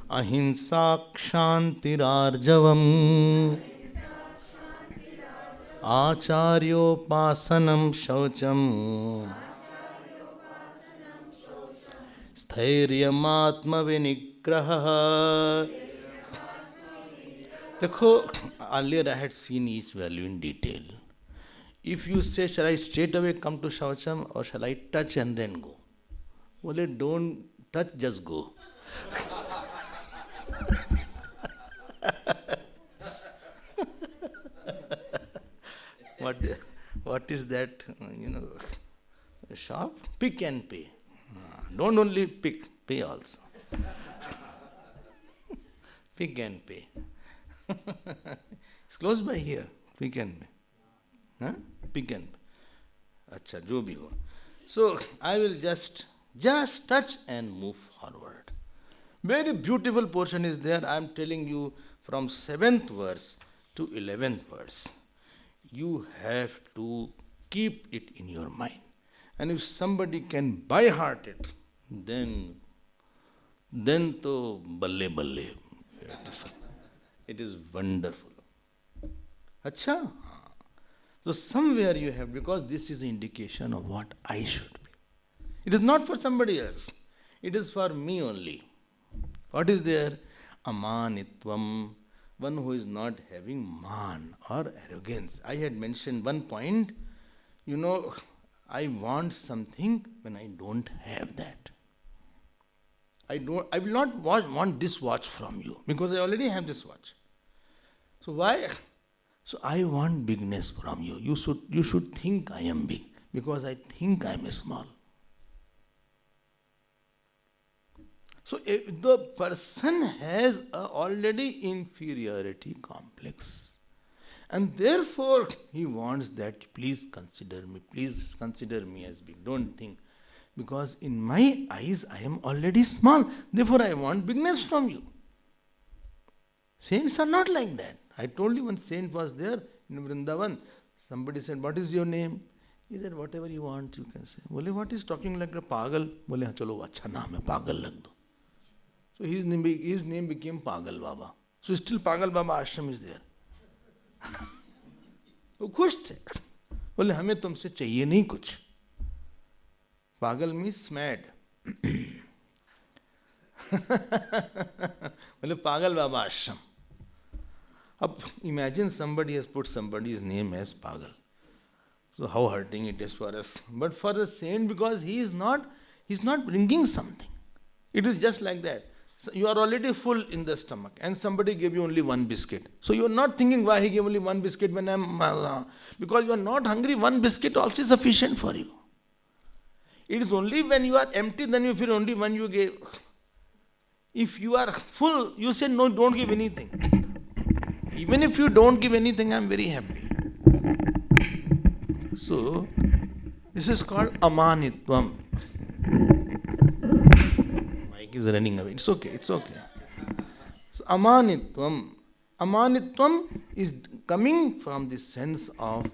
ahimsa kshantirarjavam acharyopasanam shaucham स्थैर्यमात्म विनिग्रह. देखो, earlier I had seen each value in detail. If you say, shall I straight away come to Shaucham or shall I touch and then go? Well, don't touch, just go. What is that, shop? Pick and pay. Don't only pick, pay also. Pick and pay. It's close by here. Pick and pay. Huh? Pick and pay. Acha, jo bhi ho. So I will just touch and move forward. Very beautiful portion is there. I am telling you from 7th verse to 11th verse. You have to keep it in your mind. And if somebody can by heart it, then to balle balle. It is wonderful. Acha? So somewhere you have, because this is an indication of what I should be. It is not for somebody else. It is for me only. What is there? Amanitvam. One who is not having man or arrogance. I had mentioned one point. I want something when I don't have that. I will not want this watch from you because I already have this watch. So why? So I want bigness from you. You should think I am big because I think I am small. So if the person has already inferiority complex, and therefore he wants that please consider me as big. Don't think. Because in my eyes I am already small. Therefore I want bigness from you. Saints are not like that. I told you one saint was there in Vrindavan. Somebody said, what is your name? He said, whatever you want you can say. Bole, what is talking like a pagal? Bole, chalo, acha naam hai, pagal lag do. So his name became Pagal Baba. So still Pagal Baba ashram is there. वो खुश थे. बोले हमें तुमसे चाहिए नहीं कुछ. पागल मीन्स मैड. बोले पागल बाबा आश्रम. अब imagine somebody has put somebody's name as Pagal. So how hurting it is for us. But for the saint, because he's not bringing something. It is just like that. So you are already full in the stomach and somebody gave you only one biscuit. So you are not thinking why he gave only one biscuit when because you are not hungry, one biscuit also is sufficient for you. It is only when you are empty then you feel only one you gave. If you are full, you say no, don't give anything. Even if you don't give anything, I am very happy. So, this is called amanitvam. Mike is running away. It's okay. So, amanitvam. Amanitvam is coming from the sense of,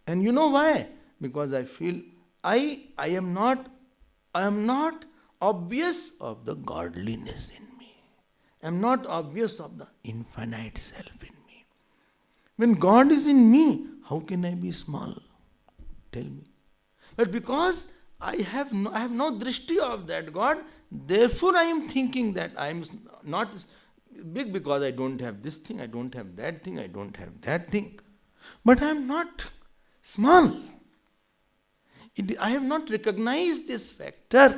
and you know why? Because I feel I am not obvious of the godliness in me. I am not obvious of the infinite self in me. When God is in me, how can I be small? Tell me. But because I have no drishti of that God, therefore I am thinking that I am not big because I don't have this thing, I don't have that thing, I don't have that thing. But I am not small. I have not recognized this factor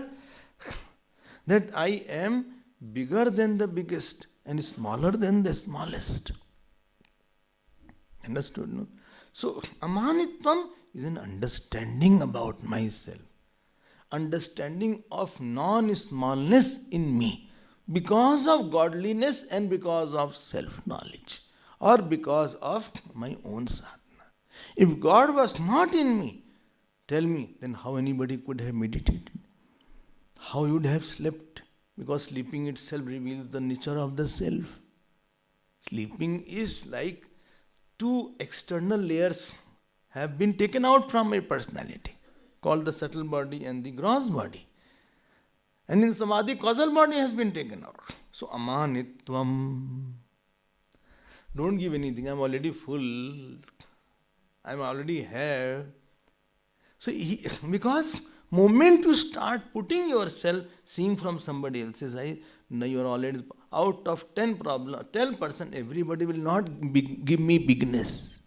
that I am bigger than the biggest and smaller than the smallest. Understood? No? So, amanitvam is an understanding about myself. Understanding of non-smallness in me because of godliness and because of self-knowledge or because of my own sadhana. If God was not in me, tell me, then how anybody could have meditated? How you would have slept? Because sleeping itself reveals the nature of the self. Sleeping is like two external layers have been taken out from my personality, called the subtle body and the gross body. And in samadhi, causal body has been taken out. So, amanitvam. Don't give anything. I am already full. I am already have. So, because moment you start putting yourself, seeing from somebody else's eye, now you are already out of 10%, everybody will not give me bigness.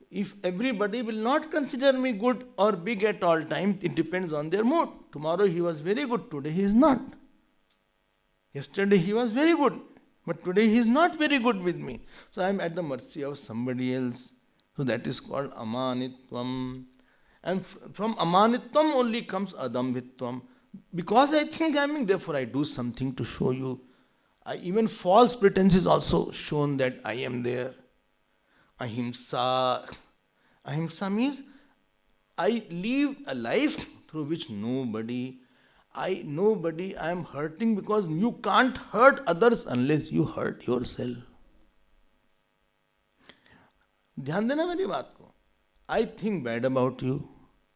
If everybody will not consider me good or big at all times, it depends on their mood. Tomorrow he was very good, today he is not. Yesterday he was very good, but today he is not very good with me. So I am at the mercy of somebody else. So that is called amanitvam. And from amanitvam only comes adambhitvam. Because I think I am, therefore I do something to show you. Even false pretense is also shown that I am there. Ahimsa. Ahimsa means I live a life through which I am hurting because you can't hurt others unless you hurt yourself. ध्यान देना मेरी बात को. I think bad about you.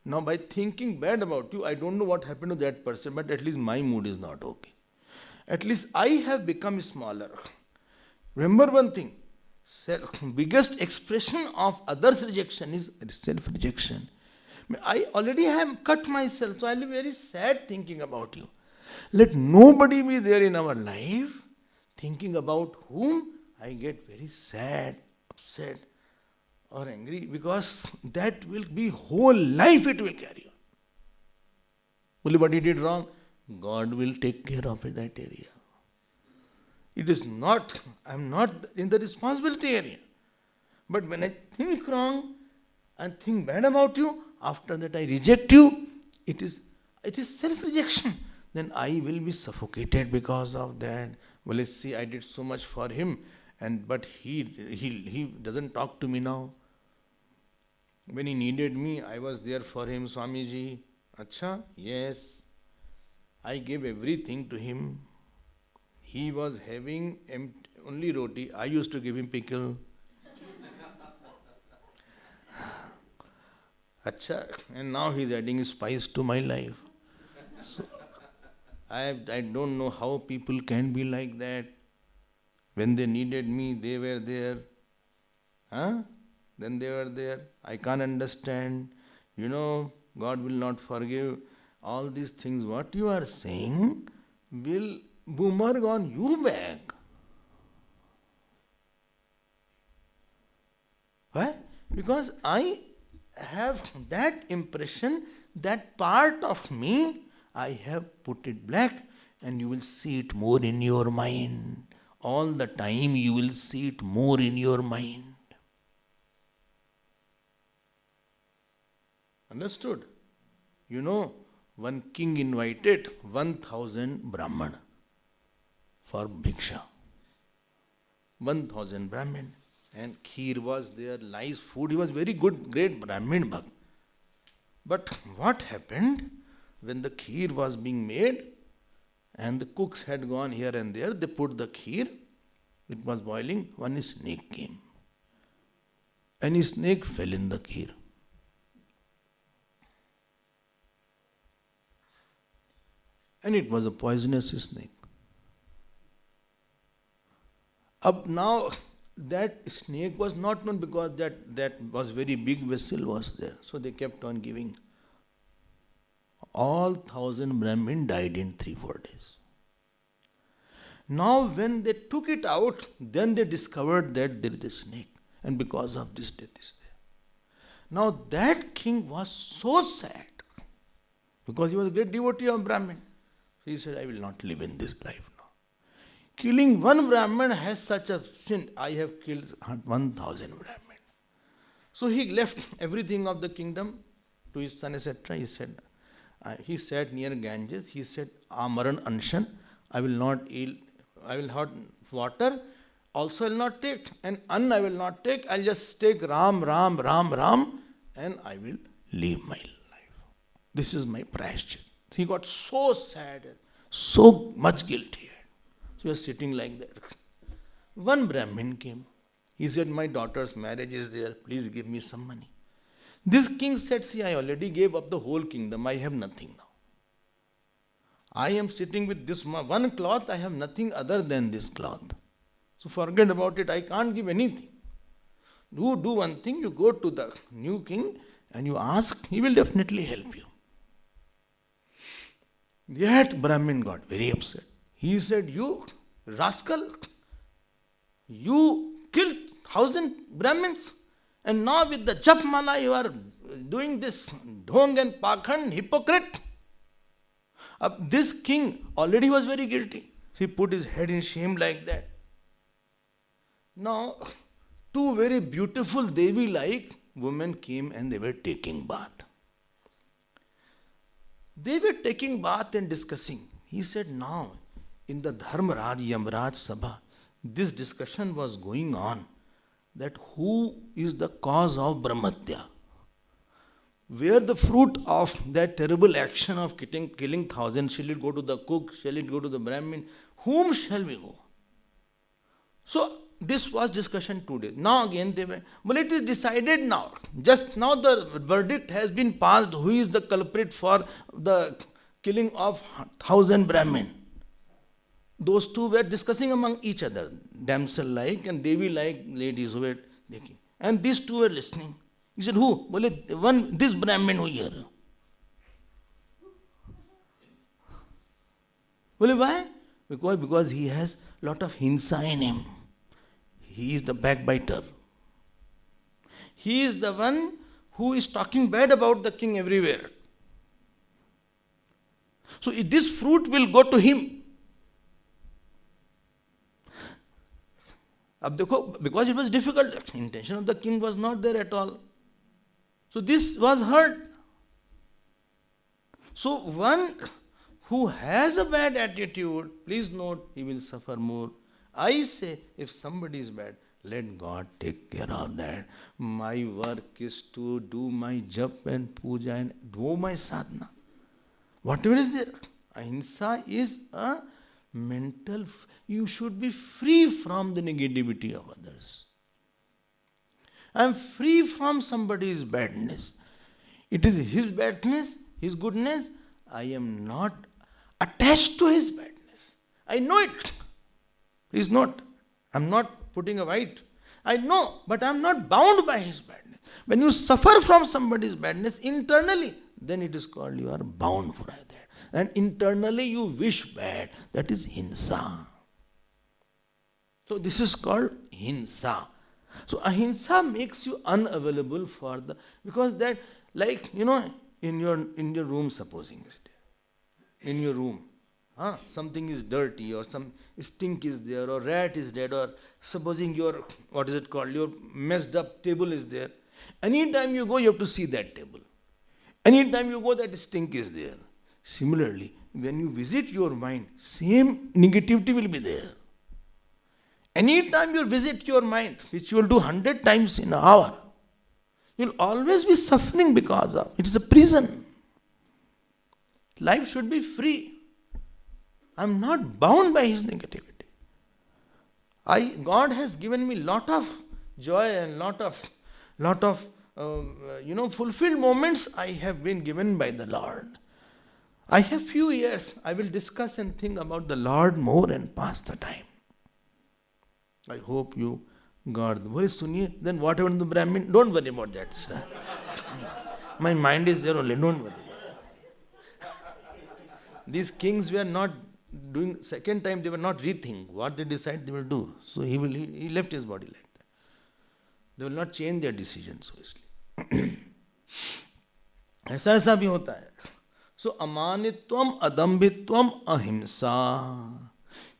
Now by thinking bad about you, I don't know what happened to that person, but at least my mood is not okay. At least I have become smaller. Remember one thing, biggest expression of others' rejection is self-rejection. I already have cut myself, so I will be very sad thinking about you. Let nobody be there in our life thinking about whom I get very sad, upset, or angry, because that will be whole life it will carry on. Only what he did wrong, God will take care of that area. It is not, I am not in the responsibility area. But when I think wrong and think bad about you, after that I reject you, it is self-rejection. Then I will be suffocated because of that. Well, let's see, I did so much for him, but he doesn't talk to me now. When he needed me, I was there for him, Swamiji. Acha, yes. I gave everything to him. He was having only roti. I used to give him pickle. Acha, and now he is adding spice to my life. So, I don't know how people can be like that. When they needed me, they were there. Then they were there. I can't understand. God will not forgive. All these things, what you are saying, will boomerang on you back. Why? Because I have that impression, that part of me, I have put it black, and you will see it more in your mind. All the time you will see it more in your mind. Understood? One king invited 1,000 Brahman for bhiksha. 1,000 Brahmin. And kheer was there, nice food. He was very good, great Brahmin bhakt. But what happened when the kheer was being made and the cooks had gone here and there, they put the kheer, it was boiling, one snake came. And a snake fell in the kheer. And it was a poisonous snake. Up now, that snake was not known because that was very big vessel was there. So they kept on giving. All 1,000 Brahmin died in 3-4 days. Now when they took it out, then they discovered that there is a snake. And because of this, death is there. Now that king was so sad because he was a great devotee of Brahmin. He said, I will not live in this life now. Killing one Brahmin has such a sin. I have killed 1,000 Brahmin. So he left everything of the kingdom to his son, etc. He sat near Ganges. He said, Amaran Anshan, I will not eat, I will not water, also I will not take, and Ann I will not take, I will just take Ram, Ram, Ram, Ram, and I will live my life. This is my prashchit. He got so sad, so much guilt he had. So he was sitting like that. One Brahmin came. He said, my daughter's marriage is there, please give me some money. This king said, see, I already gave up the whole kingdom, I have nothing now. I am sitting with this one cloth, I have nothing other than this cloth. So forget about it, I can't give anything. You do one thing, you go to the new king and you ask, he will definitely help you. Yet Brahmin got very upset. He said, you rascal, you killed 1,000 Brahmins, and now with the Jap Mala you are doing this dhong and pakhand, hypocrite. This king already was very guilty. He put his head in shame like that. Now, two very beautiful Devi-like women came and they were taking bath. They were taking bath and discussing. He said, now, in the Dharmaraj Yamraj Sabha, this discussion was going on that who is the cause of Brahmatya. Where the fruit of that terrible action of killing 1,000, shall it go to the cook, shall it go to the Brahmin? Whom shall we go? So, this was discussion today. Now again they were, well, it is decided now. Just now the verdict has been passed. Who is the culprit for the killing of 1,000 Brahmin? Those two were discussing among each other, damsel-like and Devi-like ladies who were taking. And these two were listening. He said, who? Well, this Brahmin who here. Well, why? Because he has lot of hinsa in him. He is the backbiter. He is the one who is talking bad about the king everywhere. So this fruit will go to him. Ab dekho, because it was difficult, intention of the king was not there at all. So this was heard. So one who has a bad attitude, please note, he will suffer more. I say, if somebody is bad, let God take care of that. My work is to do my jap and puja and do my sadhana. Whatever is there. Ahimsa is a mental, you should be free from the negativity of others. I am free from somebody's badness. It is his badness, his goodness. I am not attached to his badness. I know it. Please note, I am not putting a white. I know, but I am not bound by his badness. When you suffer from somebody's badness internally, then it is called you are bound for that. And internally you wish bad. That is hinsa. So this is called hinsa. So ahimsa makes you unavailable for the, because that, like, in your room, supposing, in your room, something is dirty or some stink is there or rat is dead or supposing your, what is it called, your messed up table is there. Anytime you go, you have to see that table. Anytime you go, that stink is there. Similarly, when you visit your mind, same negativity will be there. Anytime you visit your mind, which you will do 100 times in an hour, you will always be suffering because of it. Is a prison. Life should be free. I am not bound by his negativity. God has given me lot of joy and lot of fulfilled moments I have been given by the Lord. I have few years. I will discuss and think about the Lord more and pass the time. I hope you God. Then what happened to the Brahmin? Don't worry about that, sir. My mind is there only. Don't worry. These kings were not doing, second time they were not rethink what they decide they will do. So he left his body like that. They will not change their decision so easily. ऐसा भी होता है. So amanitvam, adambitvam, ahimsa.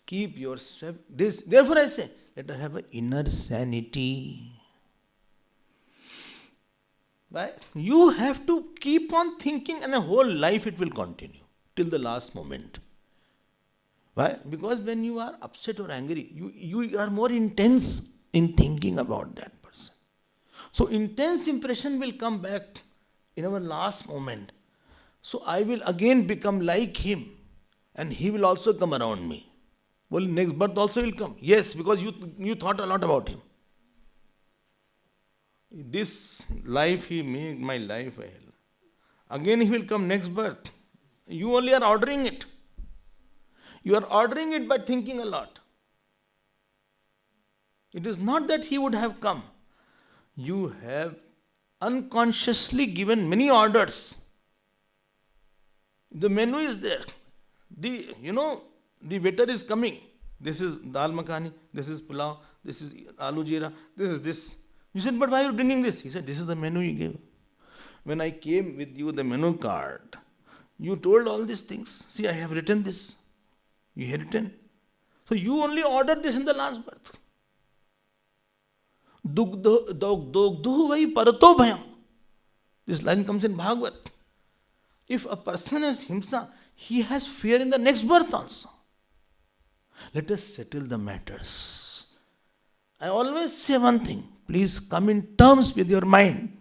Keep yourself. Therefore I say, let us have an inner sanity. Right? You have to keep on thinking, and a whole life it will continue till the last moment. Why? Because when you are upset or angry, you are more intense in thinking about that person. So intense impression will come back in our last moment. So I will again become like him, and he will also come around me. Well, next birth also will come. Yes, because you thought a lot about him. This life he made my life a hell. Again he will come next birth. You only are ordering it. You are ordering it by thinking a lot. It is not that he would have come. You have unconsciously given many orders. The menu is there. The waiter is coming. This is dal makhani, this is pulao, this is aloo jeera, this is this. You said, but why are you bringing this? He said, this is the menu you gave. When I came with you the menu card, you told all these things. See, I have written this. You have written. So you only ordered this in the last birth. Dogduhu vai parato bhayam. This line comes in Bhagavad. If a person has himsa, he has fear in the next birth also. Let us settle the matters. I always say one thing. Please come in terms with your mind.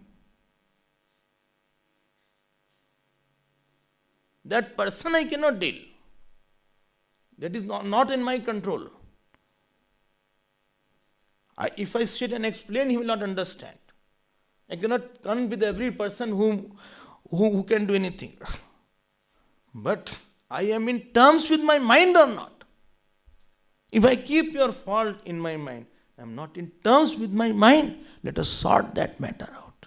That person I cannot deal. That is not in my control. If I sit and explain, he will not understand. I cannot come with every person who can do anything. But I am in terms with my mind or not. If I keep your fault in my mind, I am not in terms with my mind. Let us sort that matter out.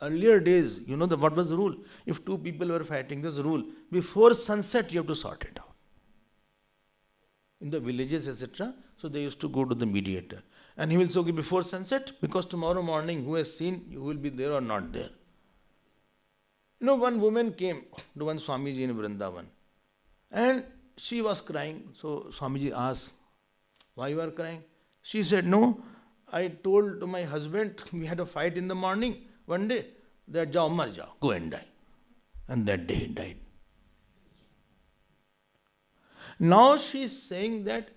Earlier days, what was the rule? If two people were fighting, there's a rule. Before sunset, you have to sort it out. In the villages, etc., so they used to go to the mediator. And he will say, okay, before sunset, because tomorrow morning, who has seen, you will be there or not there. One woman came to one Swamiji in Vrindavan and she was crying. So Swamiji asked, why you are crying? She said, no, I told to my husband, we had a fight in the morning one day, that jao mar jao, go and die. And that day he died. Now she is saying that,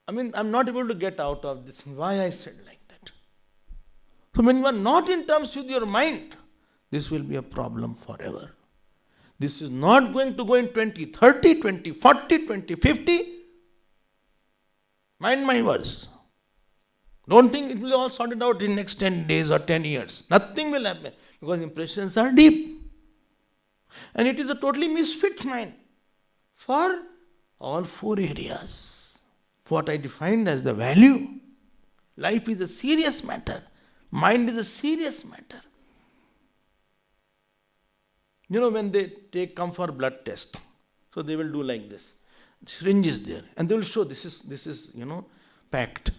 I'm not able to get out of this. Why I said like that? So when you are not in terms with your mind, this will be a problem forever. This is not going to go in 2030, 2040, 2050. Mind my words. Don't think it will all sorted out in next 10 days or 10 years. Nothing will happen because impressions are deep. And it is a totally misfit mind for all four areas. What I defined as the value. Life is a serious matter. Mind is a serious matter. When they come for blood test, so they will do like this. Syringe is there and they will show this is packed.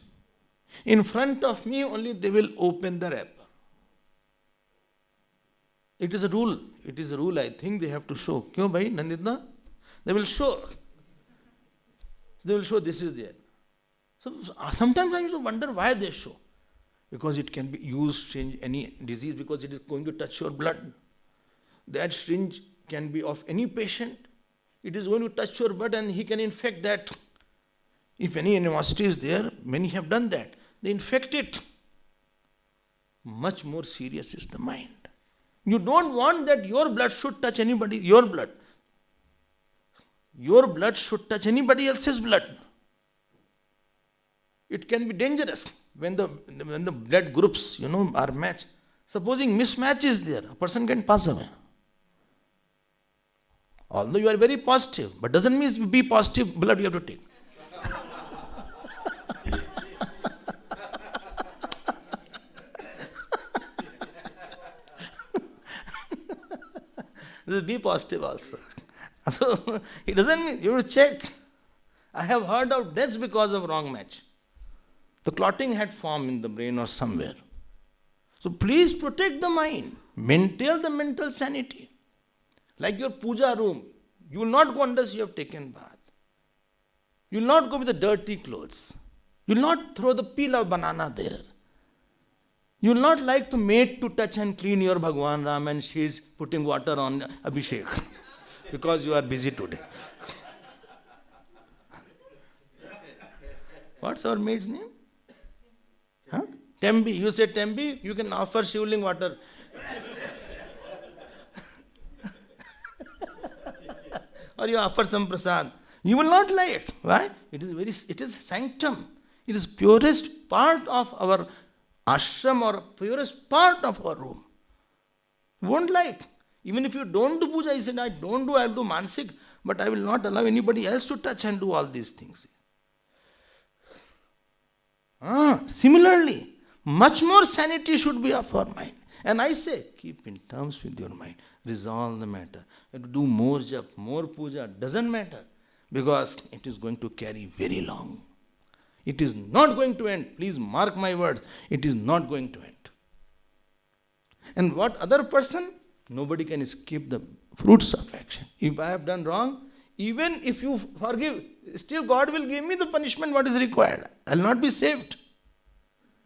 In front of me only they will open the wrapper. It is a rule. It is a rule, I think they have to show. Kyun bhai, Nandita? They will show. They will show this is there. So sometimes I used to wonder why they show. Because it can be used to change any disease because it is going to touch your blood. That syringe can be of any patient. It is going to touch your blood and he can infect that. If any animosity is there, many have done that. They infect it. Much more serious is the mind. You don't want that your blood should touch anybody, your blood. Your blood should touch anybody else's blood. It can be dangerous when the blood groups, are matched. Supposing mismatch is there, a person can pass away. Although you are very positive, but doesn't mean you be positive blood you have to take. This is be positive also. So it doesn't mean you have to check. I have heard of deaths because of wrong match. The clotting had formed in the brain or somewhere. So please protect the mind. Maintain the mental sanity. Like your puja room. You will not go unless you have taken bath. You will not go with the dirty clothes. You will not throw the peel of banana there. You will not like to maid to touch and clean your Bhagwan Ram and she is putting water on Abhishek because you are busy today. What's our maid's name? Huh? Tembi. You say Tembi, you can offer shivling water. Or you offer some prasad. You will not like. Why? It is sanctum. It is purest part of our ashram or purest part of our room. You won't like. Even if you don't do puja, you said, I will do mansik, but I will not allow anybody else to touch and do all these things. Similarly, much more sanity should be of our mind. And I say, keep in terms with your mind. Resolve the matter. Do more jap, more puja, doesn't matter. Because it is going to carry very long. It is not going to end. Please mark my words. It is not going to end. And what other person? Nobody can escape the fruits of action. If I have done wrong, even if you forgive, still God will give me the punishment what is required. I will not be saved.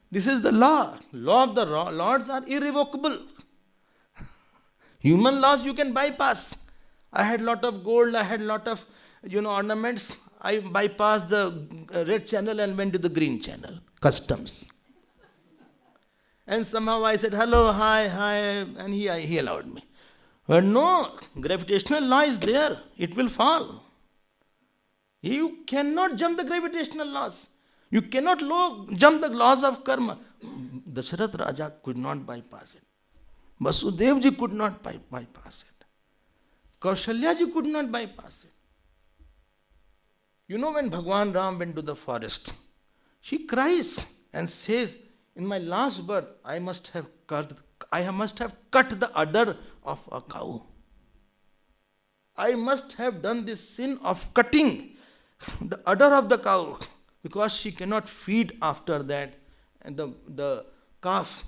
This is the law. Law of the Lords are irrevocable. Human laws you can bypass. I had lot of gold, I had lot of ornaments. I bypassed the red channel and went to the green channel. Customs. And somehow I said, hello, hi, and he allowed me. But no, gravitational law is there. It will fall. You cannot jump the gravitational laws. You cannot jump the laws of karma. Dasharath Raja could not bypass it. Vasudev ji could not bypass it. Kaushalya ji could not bypass it. When Bhagwan Ram went to the forest, she cries and says, in my last birth, I must have cut the udder of a cow. I must have done this sin of cutting the udder of the cow because she cannot feed after that and the calf.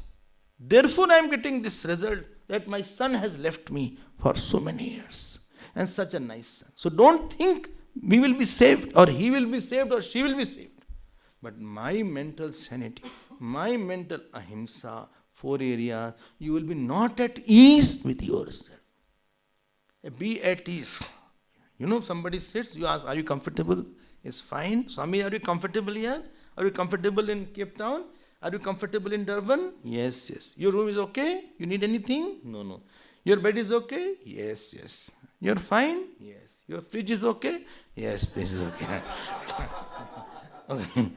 Therefore, I am getting this result that my son has left me for so many years. And such a nice son. So don't think we will be saved, or he will be saved, or she will be saved. But my mental sanity, my mental ahimsa, 4 areas, you will be not at ease with yourself. Be at ease. You know, somebody sits, you ask, are you comfortable? It's fine. Swami, are you comfortable here? Are you comfortable in Cape Town? Are you comfortable in Durban? Yes, yes. Your room is okay? You need anything? No, no. Your bed is okay? Yes, yes. You're fine? Yes. Your fridge is okay? Yes, fridge is okay. Okay.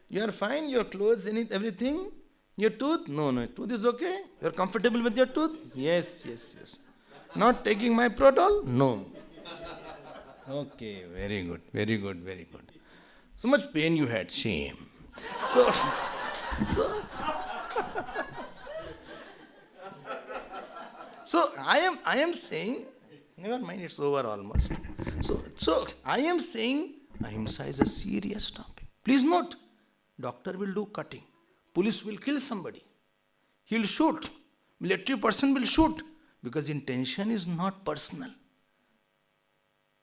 You are fine? Your clothes, everything? Your tooth? No, no. Tooth is okay? You're comfortable with your tooth? Yes, yes, yes. Not taking my Prodol? No. Okay, very good, very good, very good. So much pain you had, shame. So I am saying, never mind, it's over almost. So I am saying, ahimsa is a serious topic. Please note, doctor will do cutting, police will kill somebody, he will shoot, military person will shoot, because intention is not personal.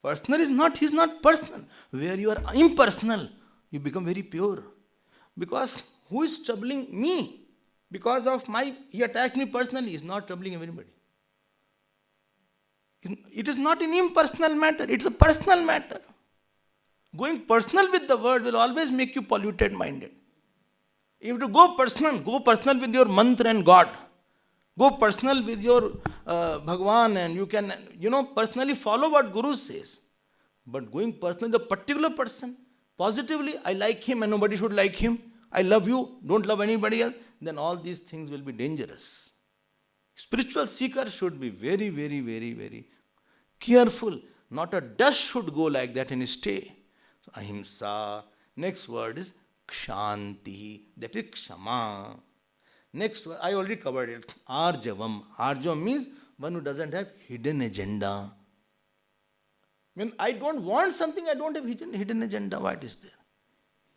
Personal is not, he is not personal. Where you are impersonal, you become very pure. Because who is troubling me? Because of he attacked me personally, he is not troubling everybody. It is not an impersonal matter, it's a personal matter. Going personal with the word will always make you polluted minded. You have to go personal with your mantra and God. Go personal with your Bhagwan, and you can, personally follow what Guru says. But going personal with a particular person, positively, I like him and nobody should like him. I love you, don't love anybody else. Then all these things will be dangerous. Spiritual seeker should be very, very, very, very careful. Not a dust should go like that and stay. So, ahimsa. Next word is kshanti. That is kshama. Next word, I already covered it. Arjavam. Arjavam means one who doesn't have hidden agenda. When I don't want something, I don't have hidden agenda. What is there?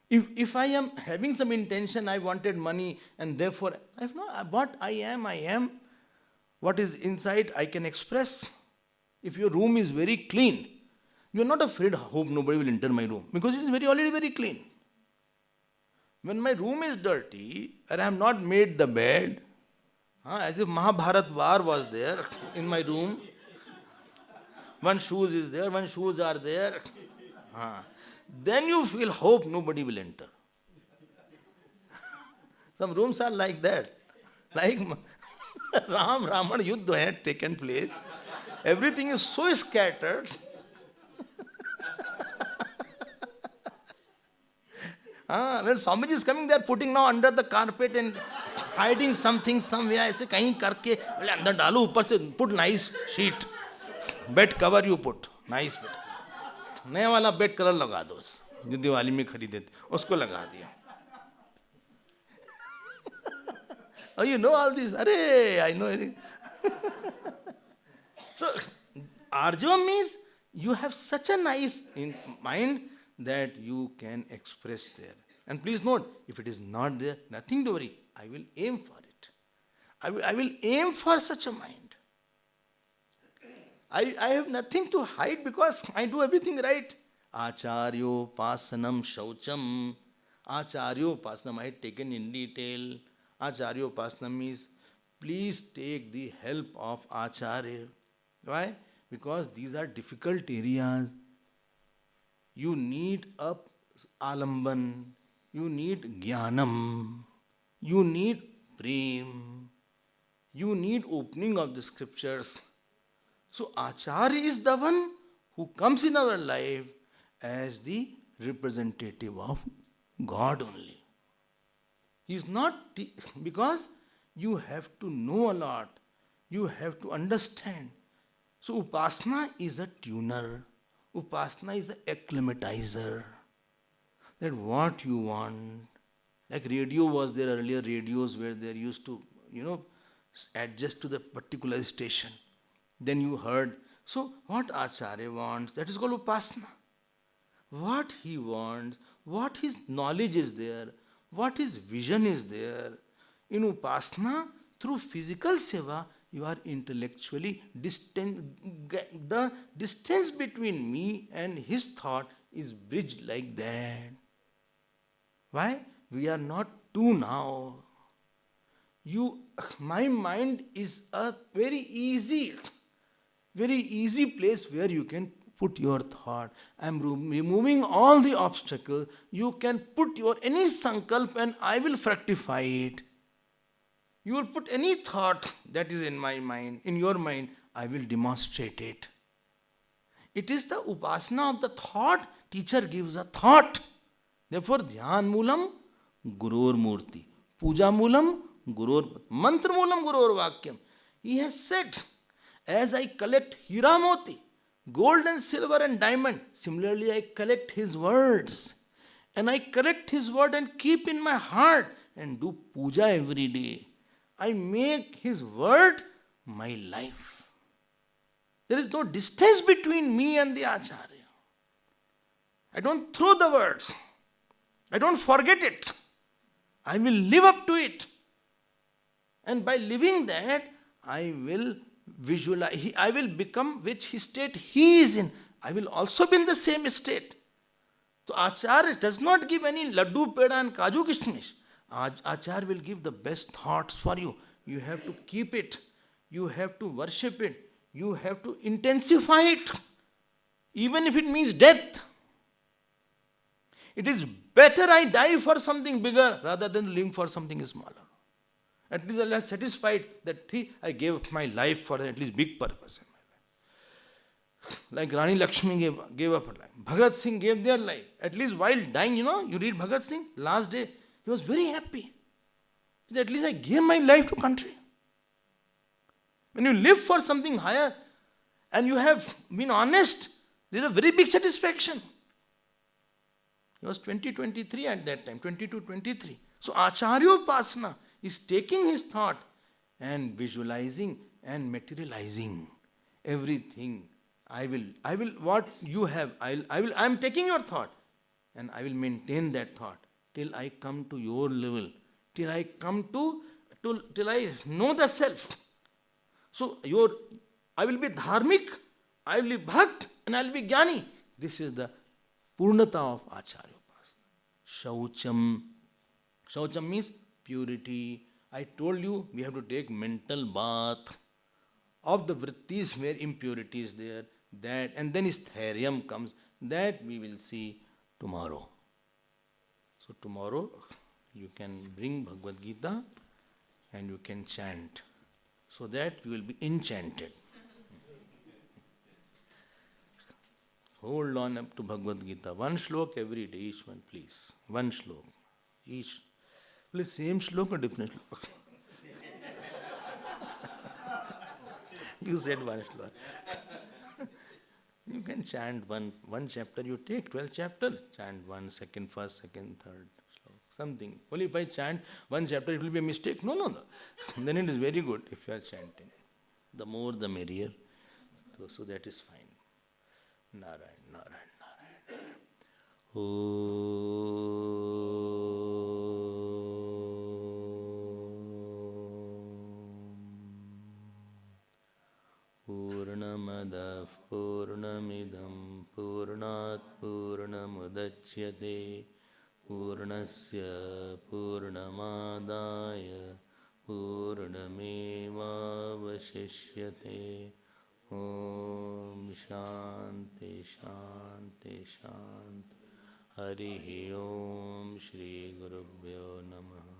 If I am having some intention, I wanted money, and therefore, I have no, what I am. What is inside, I can express. If your room is very clean, you are not afraid, hope nobody will enter my room, because it is already very clean. When my room is dirty, and I have not made the bed, as if Mahabharat war was there in my room, one shoes is there, one shoes are there, then you feel hope nobody will enter. Some rooms are like that. Like Raman Yuddha had taken place. Everything is so scattered. When Swamiji is coming, they are putting now under the carpet and hiding something somewhere. ऐसे कहीं करके बोले अंदर डालो, ऊपर से put nice sheet, bed cover you put, nice bed. नया वाला bed cover लगा दो, जो दिवाली में खरीदे थे, उसको लगा दिया. Oh, you know all this? Arey, I know it. So, Arjava means you have such a nice mind that you can express there. And please note, if it is not there, nothing to worry. I will aim for it. I will aim for such a mind. I have nothing to hide because I do everything right. Acharyo pasanam shaucham. Acharyo pasanam I had taken in detail. Acharyo pasanam means please take the help of Acharya. Why? Because these are difficult areas. You need a alamban, you need jnanam, you need prem, you need opening of the scriptures. So Acharya is the one who comes in our life as the representative of God only. He is not, because you have to know a lot, you have to understand. So Upasana is a tuner. Upasana is an acclimatizer. That what you want. Like radio was there earlier, radios where they used to, adjust to the particular station. Then you heard. So what Acharya wants, that is called Upasana. What he wants, what his knowledge is there, what his vision is there. In Upasana, Through physical seva, you are intellectually distant. The distance between me and his thought is bridged like that. Why? We are not two now. My mind is a very easy place where you can put your thought. I am removing all the obstacles. You can put your any sankalp and I will fructify it. You will put any thought that is in my mind, in your mind, I will demonstrate it. It is the upasana of the thought. Teacher gives a thought. Therefore, dhyan moolam gurur murti. Puja moolam gurur. Mantra moolam gurur vakyam. He has said, as I collect hira moti, gold and silver and diamond, similarly I collect his words. And I collect his word and keep in my heart and do puja every day. I make his word my life. There is no distance between me and the Acharya. I don't throw the words. I don't forget it. I will live up to it. And by living that, I will visualize, I will become which state he is in. I will also be in the same state. So Acharya does not give any laddu, peda and kaju kishmish. Acharya will give the best thoughts for you. You have to keep it. You have to worship it. You have to intensify it. Even if it means death. It is better I die for something bigger rather than living for something smaller. At least I am satisfied that I gave my life for at least big purpose in my life. Like Rani Lakshmi gave up her life. Bhagat Singh gave their life. At least while dying, you read Bhagat Singh, last day, he was very happy. At least I gave my life to country. When you live for something higher and you have been honest, there is a very big satisfaction. He was 23 at that time, 23. So Acharya Upasana is taking his thought and visualizing and materializing everything. I will what you have, I am taking your thought and I will maintain that thought till I come to your level, till I come till I know the self. So I will be dharmik, I will be bhakt, and I will be jnani. This is the purnata of Acharya Upasana. Shaucham. Shaucham means purity. I told you we have to take mental bath of the vrittis where impurity is there. That and then sthairyam comes. That we will see tomorrow. So tomorrow you can bring Bhagavad Gita and you can chant. So that you will be enchanted. Hold on up to Bhagavad Gita. One shlok every day, each one, please. One shlok. Each. Please, same shlok or different shlok? You said one shlok. You can chant one chapter. You take 12 chapters. Chant one, second, first, second, third shlok. Something. Only if I chant one chapter, it will be a mistake. No. Then it is very good if you are chanting. The more, the merrier. So that is fine. Narayan, Narayan, Narayan. Purnamadav Purnamidam Purnat Purnamudachyate Purnasya Purnamadaya Purnameva Vashishyate. Om Shanti Shanti Shanti. Harihi Om Shri Gurubhyo Namaha.